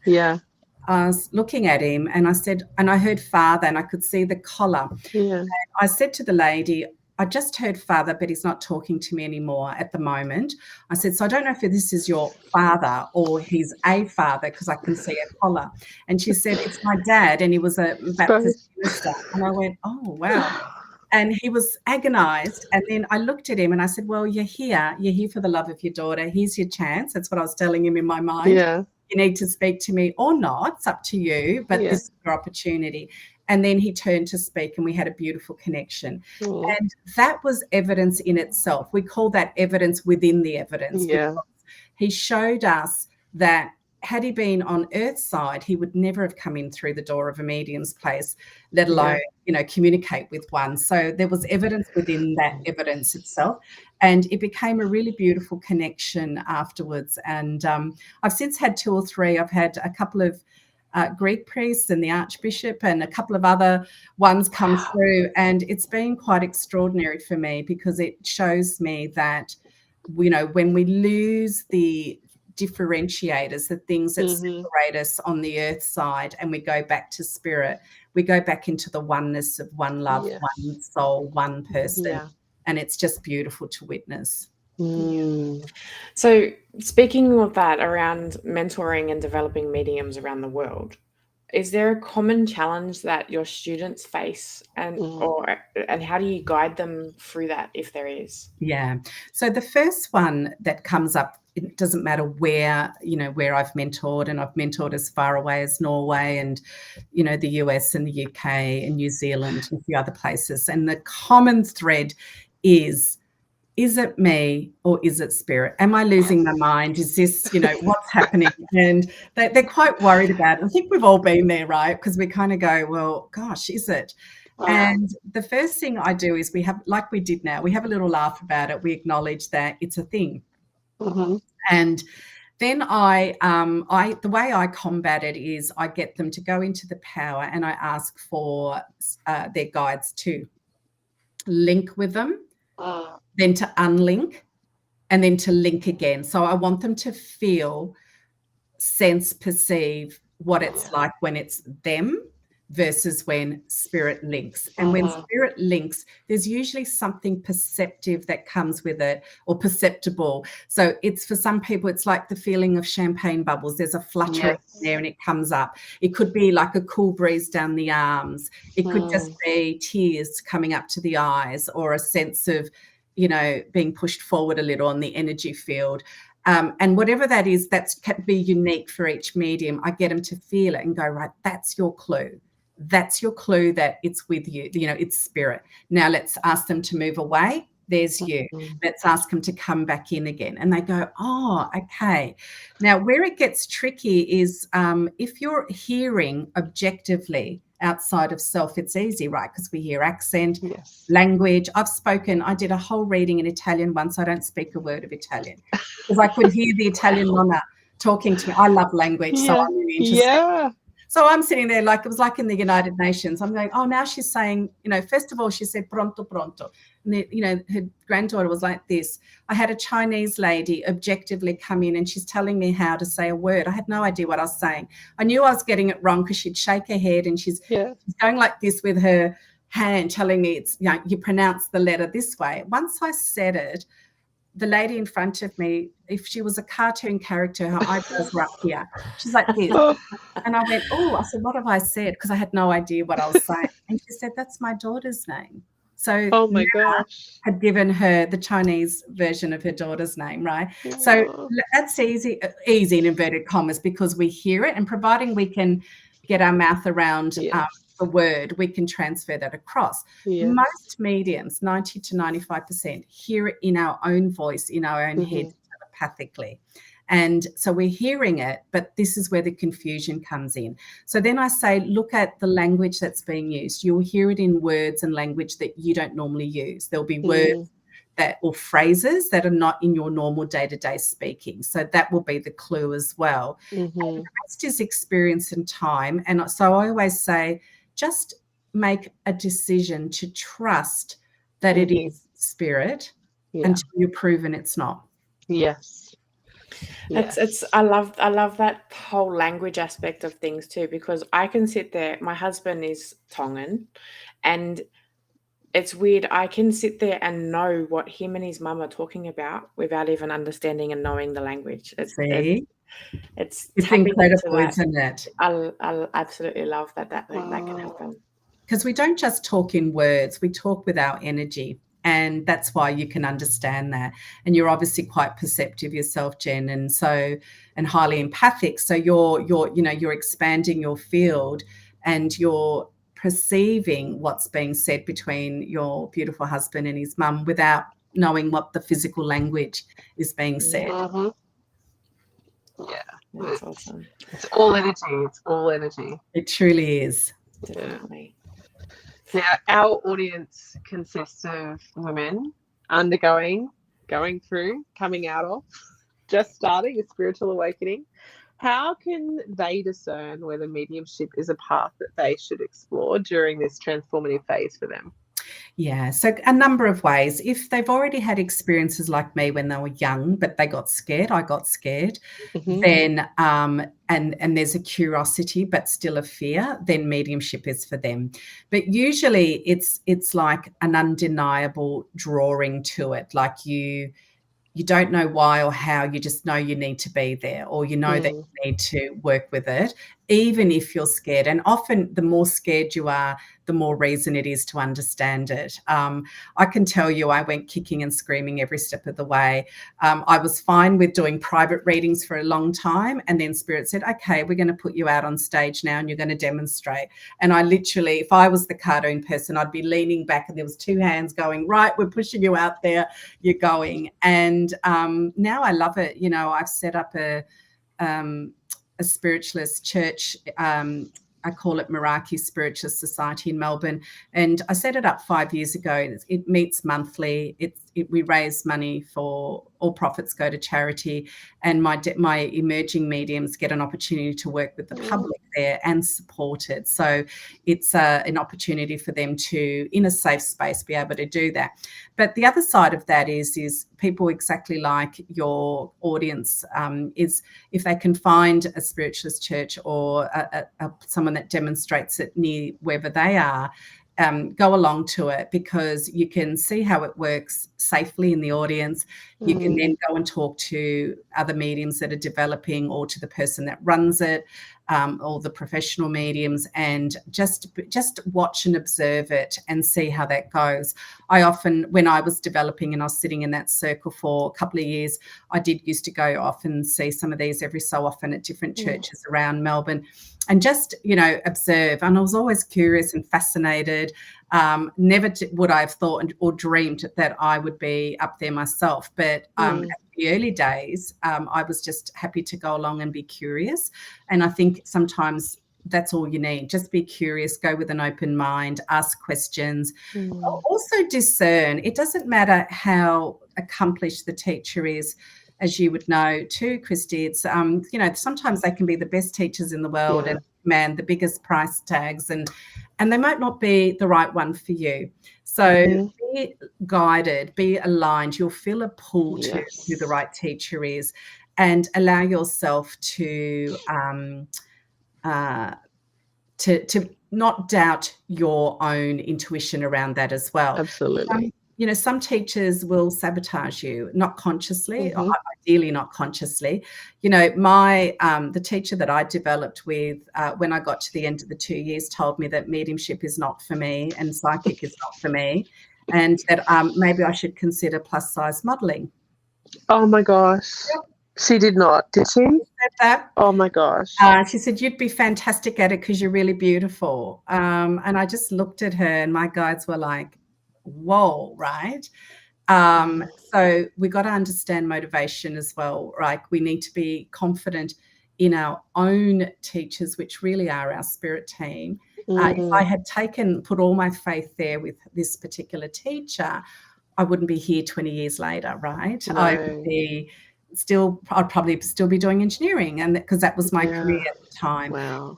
Yeah. I was looking at him, and I said, and I heard father, and I could see the collar. Yeah. And I said to the lady, I just heard father, but he's not talking to me anymore at the moment. I said, so I don't know if this is your father or he's a father, because I can see a collar. And she said, it's my dad, and he was a Baptist minister. And I went, oh, wow. And he was agonized. And then I looked at him and I said, well, you're here for the love of your daughter. Here's your chance. That's what I was telling him in my mind. Yeah. You need to speak to me or not. It's up to you, but this is your opportunity. And then he turned to speak, and we had a beautiful connection. And that was evidence in itself. We call that evidence within the evidence. Yeah. He showed us that had he been on Earth's side, he would never have come in through the door of a medium's place, let alone, communicate with one. So there was evidence within that evidence itself, and it became a really beautiful connection afterwards. And I've since had 2 or 3. I've had a couple of Greek priests and the Archbishop and a couple of other ones come through, and it's been quite extraordinary for me, because it shows me that, when we lose the differentiators, the things that separate us on the earth side, and we go back to spirit, we go back into the oneness of one love, one soul, one person, and it's just beautiful to witness. So speaking of that, around mentoring and developing mediums around the world, is there a common challenge that your students face, and how do you guide them through that, if there is? Yeah. So the first one that comes up, it doesn't matter where I've mentored, and I've mentored as far away as Norway and, the US and the UK and New Zealand and a few other places. And the common thread is it me or is it spirit? Am I losing my mind? Is this, what's happening? And they're quite worried about it. I think we've all been there, right? Because we kind of go, well, gosh, is it? And the first thing I do is we have, like we did now, we have a little laugh about it. We acknowledge that it's a thing. And then the way I combat it is I get them to go into the power, and I ask for their guides to link with them, then to unlink, and then to link again. So I want them to feel, sense, perceive what it's like when it's them versus when spirit links. And when spirit links, there's usually something perceptive that comes with it, or perceptible. So it's, for some people, it's like the feeling of champagne bubbles. There's a fluttering there and it comes up. It could be like a cool breeze down the arms. It could just be tears coming up to the eyes, or a sense of, you know, being pushed forward a little on the energy field. And whatever that is, that can be unique for each medium. I get them to feel it and go, right, that's your clue. That's your clue that it's with you. You know, it's spirit. Now let's ask them to move away. There's you. Let's ask them to come back in again. And they go, oh, okay. Now, where it gets tricky is if you're hearing objectively outside of self, it's easy, right? Because we hear accent, language. I did a whole reading in Italian once. I don't speak a word of Italian because I could hear the Italian nonna talking to me. I love language, so I'm really interested. So I'm sitting there like it was like in the United Nations. I'm going, oh, now she's saying, you know, first of all, she said pronto, pronto. And, you know, her granddaughter was like this. I had a Chinese lady objectively come in and she's telling me how to say a word. I had no idea what I was saying. I knew I was getting it wrong because she'd shake her head and she's going like this with her hand, telling me it's, you know, you pronounce the letter this way. Once I said it, the lady in front of me, if she was a cartoon character, her eyebrows were up here. She's like this. And I went, oh, I said, what have I said? Because I had no idea what I was saying. And she said, that's my daughter's name. So had given her the Chinese version of her daughter's name, right? So that's easy in inverted commas, because we hear it, and providing we can get our mouth around the word, we can transfer that across. Most mediums, 90 to 95%, hear it in our own voice, in our own head, telepathically. And so we're hearing it, but this is where the confusion comes in. So then I say, look at the language that's being used. You'll hear it in words and language that you don't normally use. There'll be words that, or phrases that are not in your normal day-to-day speaking. So that will be the clue as well. And the rest is experience and time. And so I always say, just make a decision to trust that it is spirit until you're proven it's not. I love that whole language aspect of things too, because I can sit there, my husband is Tongan, and it's weird, I can sit there and know what him and his mum are talking about without even understanding and knowing the language. It's incredible, isn't it? I absolutely love that can happen. Because we don't just talk in words, we talk with our energy. And that's why you can understand that. And you're obviously quite perceptive yourself, Jen, and highly empathic. So you're expanding your field, and you're perceiving what's being said between your beautiful husband and his mum without knowing what the physical language is being said. That's awesome. It's all energy. It's all energy. It truly is. Definitely. Now, our audience consists of women going through, coming out of, just starting a spiritual awakening. How can they discern whether mediumship is a path that they should explore during this transformative phase for them? Yeah, so a number of ways. If they've already had experiences like me when they were young, but they got scared, I got scared, then and there's a curiosity but still a fear, then mediumship is for them. But usually it's like an undeniable drawing to it, like you don't know why or how, you just know you need to be there, or you know that you need to work with it, even if you're scared. And often the more scared you are, the more reason it is to understand it. I can tell you I went kicking and screaming every step of the way. I was fine with doing private readings for a long time, and then Spirit said, okay, we're going to put you out on stage now and you're going to demonstrate. And I literally, if I was the cartoon person, I'd be leaning back and there was two hands going, right, we're pushing you out there, you're going. And now I love it. You know, I've set up a spiritualist church. I call it Meraki Spiritualist Society in Melbourne, and I set it up 5 years ago. It meets monthly. We raise money for all profits go to charity, and my emerging mediums get an opportunity to work with the public there and support it. So it's an opportunity for them to, in a safe space, be able to do that. But the other side of that is people exactly like your audience is if they can find a spiritualist church or someone that demonstrates it near wherever they are, go along to it, because you can see how it works safely in the audience. You can then go and talk to other mediums that are developing, or to the person that runs it, or the professional mediums, and just watch and observe it and see how that goes. I often, when I was developing and I was sitting in that circle for a couple of years, I used to go off and see some of these every so often at different churches around Melbourne, and just, observe. And I was always curious and fascinated. Never would I have thought or dreamed that I would be up there myself. But at the early days, I was just happy to go along and be curious. And I think sometimes that's all you need. Just be curious, go with an open mind, ask questions. Also discern. It doesn't matter how accomplished the teacher is, as you would know too, Christy. It's sometimes they can be the best teachers in the world and command the biggest price tags, and they might not be the right one for you. So be guided, be aligned. You'll feel a pull to who the right teacher is, and allow yourself to not doubt your own intuition around that as well. Absolutely. Some teachers will sabotage you, not consciously, ideally not consciously. The teacher that I developed with when I got to the end of the 2 years told me that mediumship is not for me and psychic is not for me, and that maybe I should consider plus-size modelling. Oh, my gosh. She did not, did she? She said that. Oh, my gosh. She said, you'd be fantastic at it because you're really beautiful. And I just looked at her and my guides were like, whoa, right? So we got to understand motivation as well, right? We need to be confident in our own teachers, which really are our spirit team. If I had put all my faith there with this particular teacher, I wouldn't be here 20 years later, right? No. I'd probably still be doing engineering, and because that was my career at the time. Wow.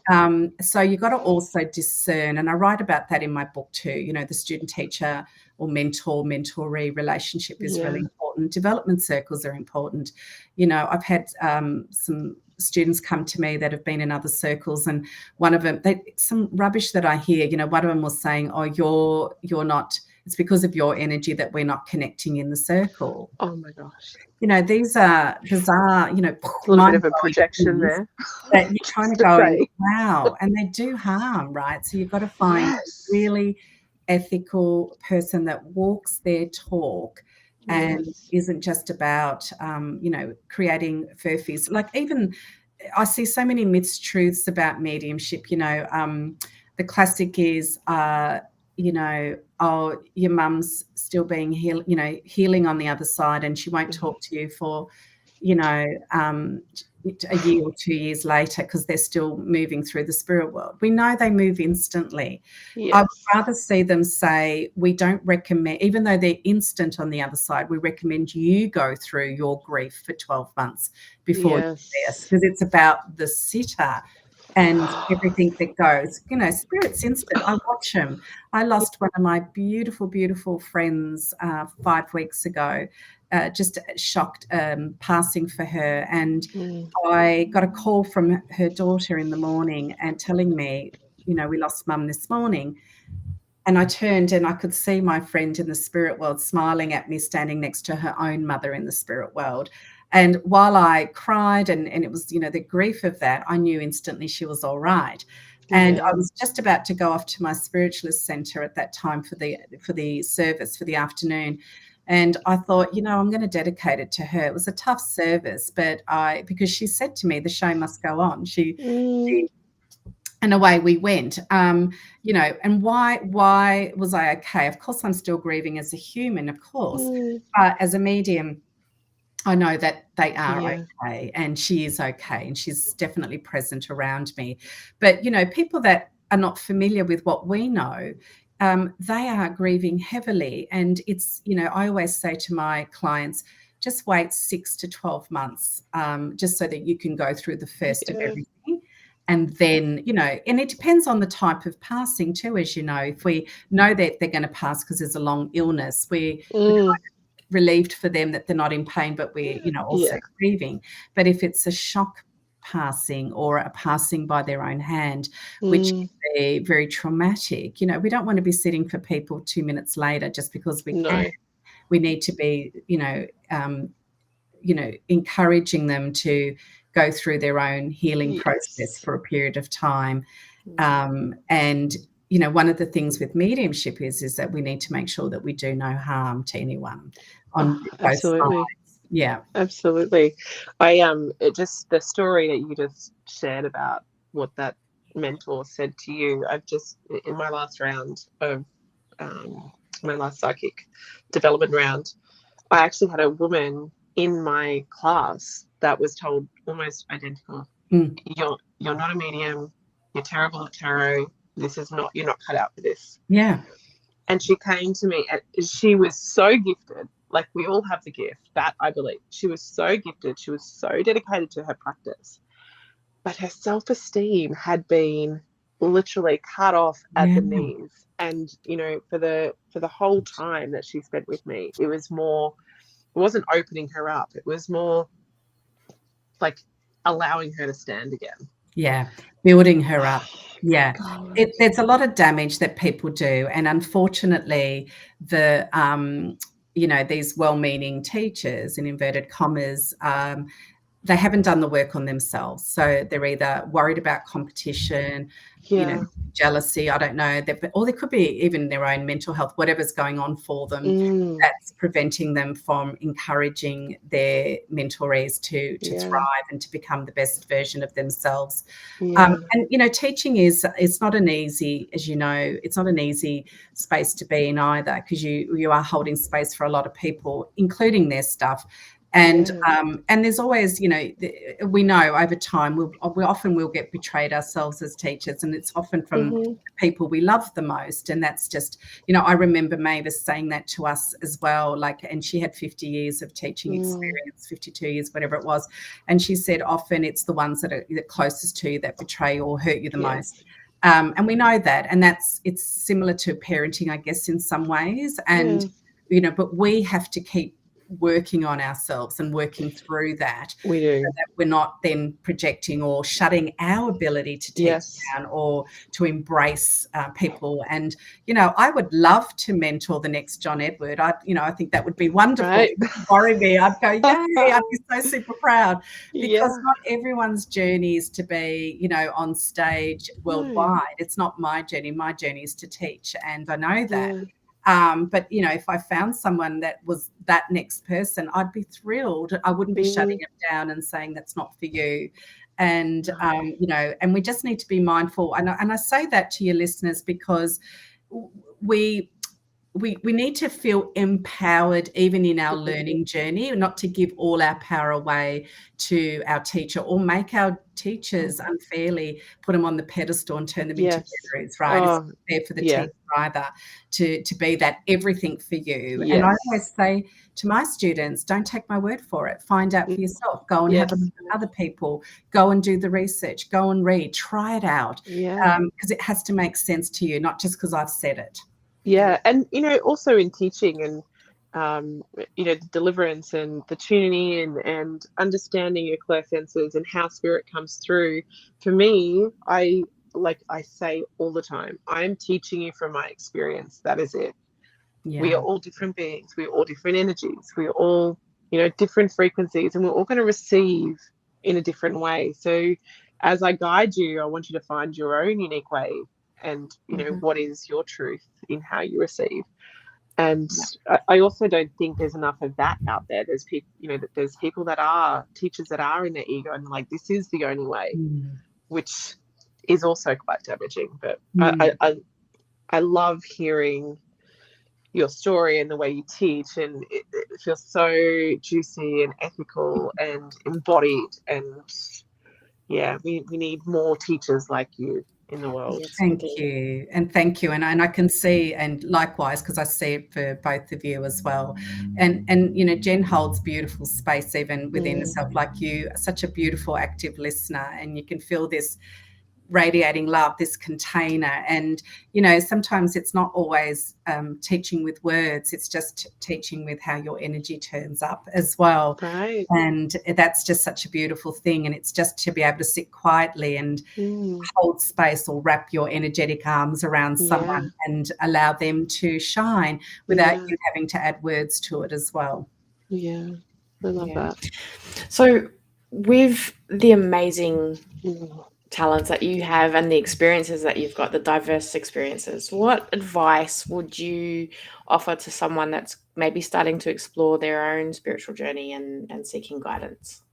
So you've got to also discern, and I write about that in my book too. The student-teacher or mentor-mentoree relationship is really important. Development circles are important. I've had some students come to me that have been in other circles, and one of them, some rubbish that I hear, one of them was saying, oh, you're not, it's because of your energy that we're not connecting in the circle. Oh my gosh. These are bizarre, a little bit of a projection there. That you're trying to go, wow, and they do harm, right? So you've got to find a really ethical person that walks their talk and isn't just about, creating furfies. Like, even I see so many truths about mediumship. The classic is, oh, your mum's still being healing on the other side, and she won't talk to you for, a year or 2 years later because they're still moving through the spirit world. We know they move instantly. I would rather see them say, we don't recommend, even though they're instant on the other side, we recommend you go through your grief for 12 months before you see us, because it's about the sitter and everything that goes. Spirit's instant. I watch them. I lost one of my beautiful, beautiful friends 5 weeks ago, just shocked, passing for her. And I got a call from her daughter in the morning and telling me, we lost mum this morning. And I turned and I could see my friend in the spirit world smiling at me, standing next to her own mother in the spirit world. And while I cried and it was, the grief of that, I knew instantly she was all right. And I was just about to go off to my spiritualist centre at that time for the service for the afternoon. And I thought, I'm going to dedicate it to her. It was a tough service, but because she said to me, the show must go on. And away we went, and why was I okay? Of course, I'm still grieving as a human, of course, but as a medium, I know that they are okay, and she is okay, and she's definitely present around me. But, people that are not familiar with what we know, they are grieving heavily. And it's, I always say to my clients, just wait 6 to 12 months, just so that you can go through the first of everything. And then, and it depends on the type of passing too, as you know. If we know that they're going to pass because there's a long illness, we relieved for them that they're not in pain, but we're, also grieving. But if it's a shock passing or a passing by their own hand, which can be very traumatic, we don't want to be sitting for people 2 minutes later just because we can. We need to be, encouraging them to go through their own healing process for a period of time. And one of the things with mediumship is that we need to make sure that we do no harm to anyone on both sides. Yeah, absolutely. Just the story that you just shared about what that mentor said to you. I've just, in my last round of my last psychic development round, I actually had a woman in my class that was told almost identical. You're not a medium. You're terrible at tarot. You're not cut out for this. Yeah. And she came to me, and she was so gifted. Like, we all have the gift, that I believe. She was so gifted. She was so dedicated to her practice. But her self-esteem had been literally cut off at the knees. And, for the whole time that she spent with me, it wasn't opening her up. It was more like allowing her to stand again. Yeah, building her up. Yeah, there's a lot of damage that people do, and unfortunately, these well-meaning teachers, in inverted commas, they haven't done the work on themselves. So they're either worried about competition, jealousy, I don't know, or there could be even their own mental health, whatever's going on for them, that's preventing them from encouraging their mentorees to thrive and to become the best version of themselves. And teaching it's not an easy, as you know, it's not an easy space to be in either, because you are holding space for a lot of people, including their stuff. And there's always, we know over time we often will get betrayed ourselves as teachers, and it's often from the people we love the most. And that's just, I remember Mavis saying that to us as well, and she had 50 years of teaching experience, 52 years, whatever it was. And she said often it's the ones that are the closest to you that betray or hurt you the most. And we know that, and it's similar to parenting, I guess, in some ways. And, but we have to keep working on ourselves and working through that. We do. So that we're not then projecting or shutting our ability to teach down or to embrace people. And, I would love to mentor the next John Edward. I think that would be wonderful. Right. It would worry me. I'd go, yay, I'd be so super proud, because not everyone's journey is to be, on stage worldwide. It's not my journey. My journey is to teach. And I know that. But, if I found someone that was that next person, I'd be thrilled. I wouldn't be shutting them down and saying that's not for you. And, and we just need to be mindful. And I say that to your listeners because we need to feel empowered even in our learning journey, not to give all our power away to our teacher or make our teachers unfairly put them on the pedestal and turn them into gurus, right? It's not fair for the teacher either to be that everything for you. And I always say to my students, don't take my word for it. Find out for yourself. Go and have a look at other people. Go and do the research. Go and read. Try it out. Because it has to make sense to you, not just because I've said it. Yeah, and also in teaching and the deliverance and the tuning in and understanding your clairsenses and how spirit comes through. For me, I say all the time, I'm teaching you from my experience. That is it. We are all different beings. We are all different energies. We are all different frequencies, and we're all going to receive in a different way. So as I guide you, I want you to find your own unique way. And, what is your truth in how you receive? And I also don't think there's enough of that out there. There's people, there's people that are teachers that are in their ego and this is the only way, which is also quite damaging. But I love hearing your story and the way you teach, and it feels so juicy and ethical and embodied. And we need more teachers like you in the world. Thank you. And I can see, and likewise, because I see it for both of you as well. And Jen holds beautiful space even within herself, like you, such a beautiful active listener, and you can feel this radiating love, this container. And, sometimes it's not always teaching with words, it's just teaching with how your energy turns up as well. Right. And that's just such a beautiful thing. And it's just to be able to sit quietly and hold space or wrap your energetic arms around someone and allow them to shine without you having to add words to it as well. Yeah, I love that. So with the amazing talents that you have and the experiences that you've got, the diverse experiences, what advice would you offer to someone that's maybe starting to explore their own spiritual journey and seeking guidance?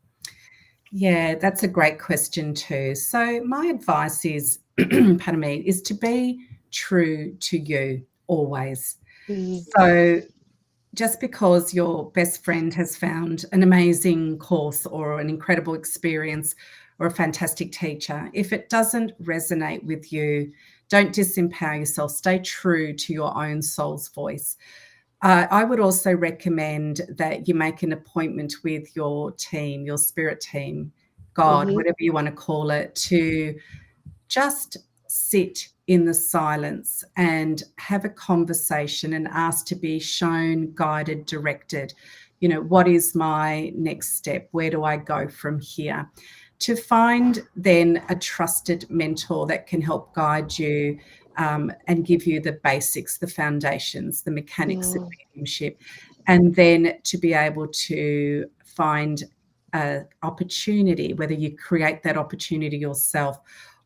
Yeah, that's a great question too. So my advice is, pardon me, is to be true to you always. So just because your best friend has found an amazing course or an incredible experience or a fantastic teacher, if it doesn't resonate with you, don't disempower yourself. Stay true to your own soul's voice. I would also recommend that you make an appointment with your team, your spirit team, God, whatever you want to call it, to just sit in the silence and have a conversation and ask to be shown, guided, directed. What is my next step? Where do I go from here? To find then a trusted mentor that can help guide you and give you the basics, the foundations, the mechanics of mediumship, and then to be able to find an opportunity, whether you create that opportunity yourself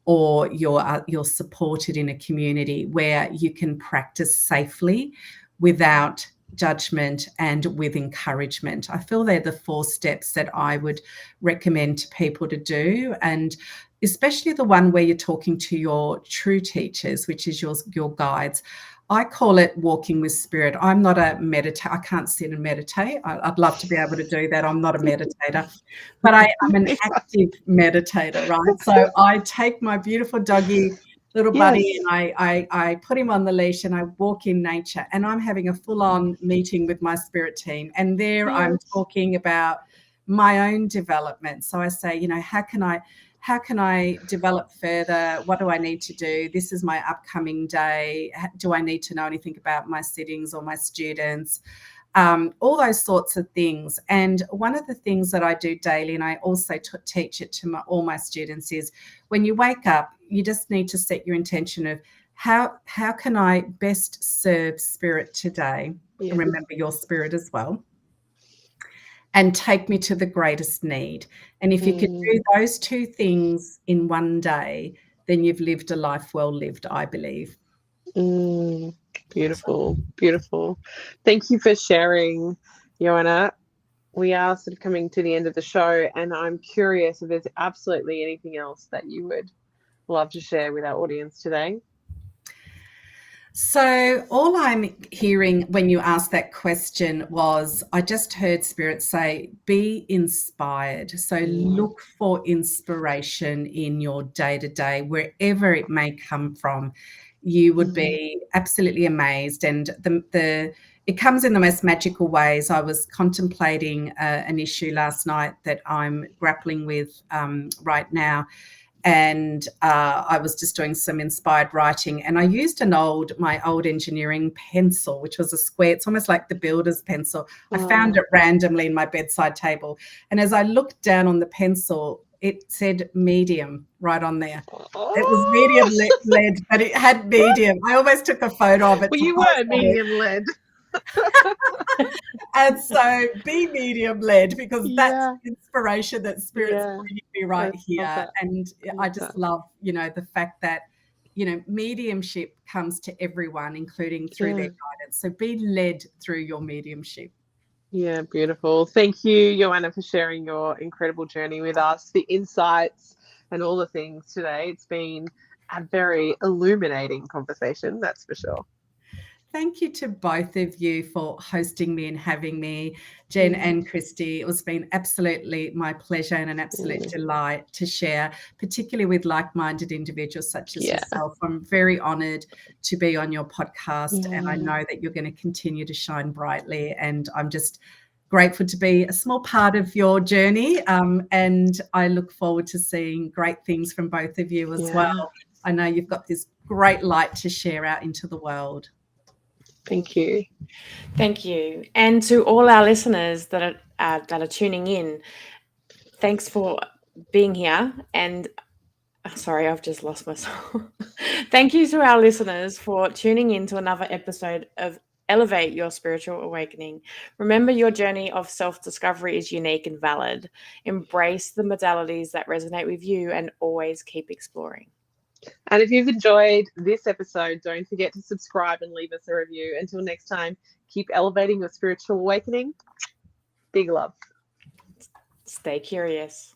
or you're supported in a community where you can practice safely without judgment and with encouragement. I feel they're the 4 steps that I would recommend to people to do, and especially the one where you're talking to your true teachers, which is your guides. I call it walking with spirit. I'm not a meditator. I can't sit and meditate. I'd love to be able to do that. I'm not a meditator, but I'm an active meditator, right? So I take my beautiful doggy, little buddy, and I put him on the leash and I walk in nature, and I'm having a full-on meeting with my spirit team. And there I'm talking about my own development. So I say, how can I develop further? What do I need to do? This is my upcoming day. Do I need to know anything about my sittings or my students? All those sorts of things. And one of the things that I do daily, and I also teach it to all my students, is when you wake up, you just need to set your intention of how can I best serve spirit today? And remember your spirit as well. And take me to the greatest need. And if you can do those 2 things in one day, then you've lived a life well lived, I believe. Beautiful, beautiful. Thank you for sharing, Ioanna. We are sort of coming to the end of the show, and I'm curious if there's absolutely anything else that you would love to share with our audience today. So all I'm hearing when you asked that question was, I just heard Spirit say, be inspired. So look for inspiration in your day-to-day, wherever it may come from. You would be absolutely amazed. And it comes in the most magical ways. I was contemplating an issue last night that I'm grappling with right now. And I was just doing some inspired writing, and I used my old engineering pencil, which was a square. It's almost like the builder's pencil. I found it randomly in my bedside table. And as I looked down on the pencil, it said medium right on there. It was medium lead, but it had medium. I almost took a photo of it. Well, you were medium lead. And so be medium led, because that's inspiration that Spirit's bringing me right here. And I just love, the fact that, mediumship comes to everyone, including through their guidance. So be led through your mediumship. Yeah, beautiful. Thank you, Ioanna, for sharing your incredible journey with us, the insights and all the things today. It's been a very illuminating conversation, that's for sure. Thank you to both of you for hosting me and having me, Jen and Christy. It's been absolutely my pleasure and an absolute delight to share, particularly with like-minded individuals such as yourself. I'm very honoured to be on your podcast, and I know that you're going to continue to shine brightly, and I'm just grateful to be a small part of your journey, and I look forward to seeing great things from both of you as well. I know you've got this great light to share out into the world. Thank you. Thank you. And to all our listeners that are tuning in, thanks for being here. And sorry, I've just lost myself. Thank you to our listeners for tuning in to another episode of Elevate Your Spiritual Awakening. Remember, your journey of self-discovery is unique and valid. Embrace the modalities that resonate with you and always keep exploring. And if you've enjoyed this episode, don't forget to subscribe and leave us a review. Until next time, keep elevating your spiritual awakening. Big love. Stay curious.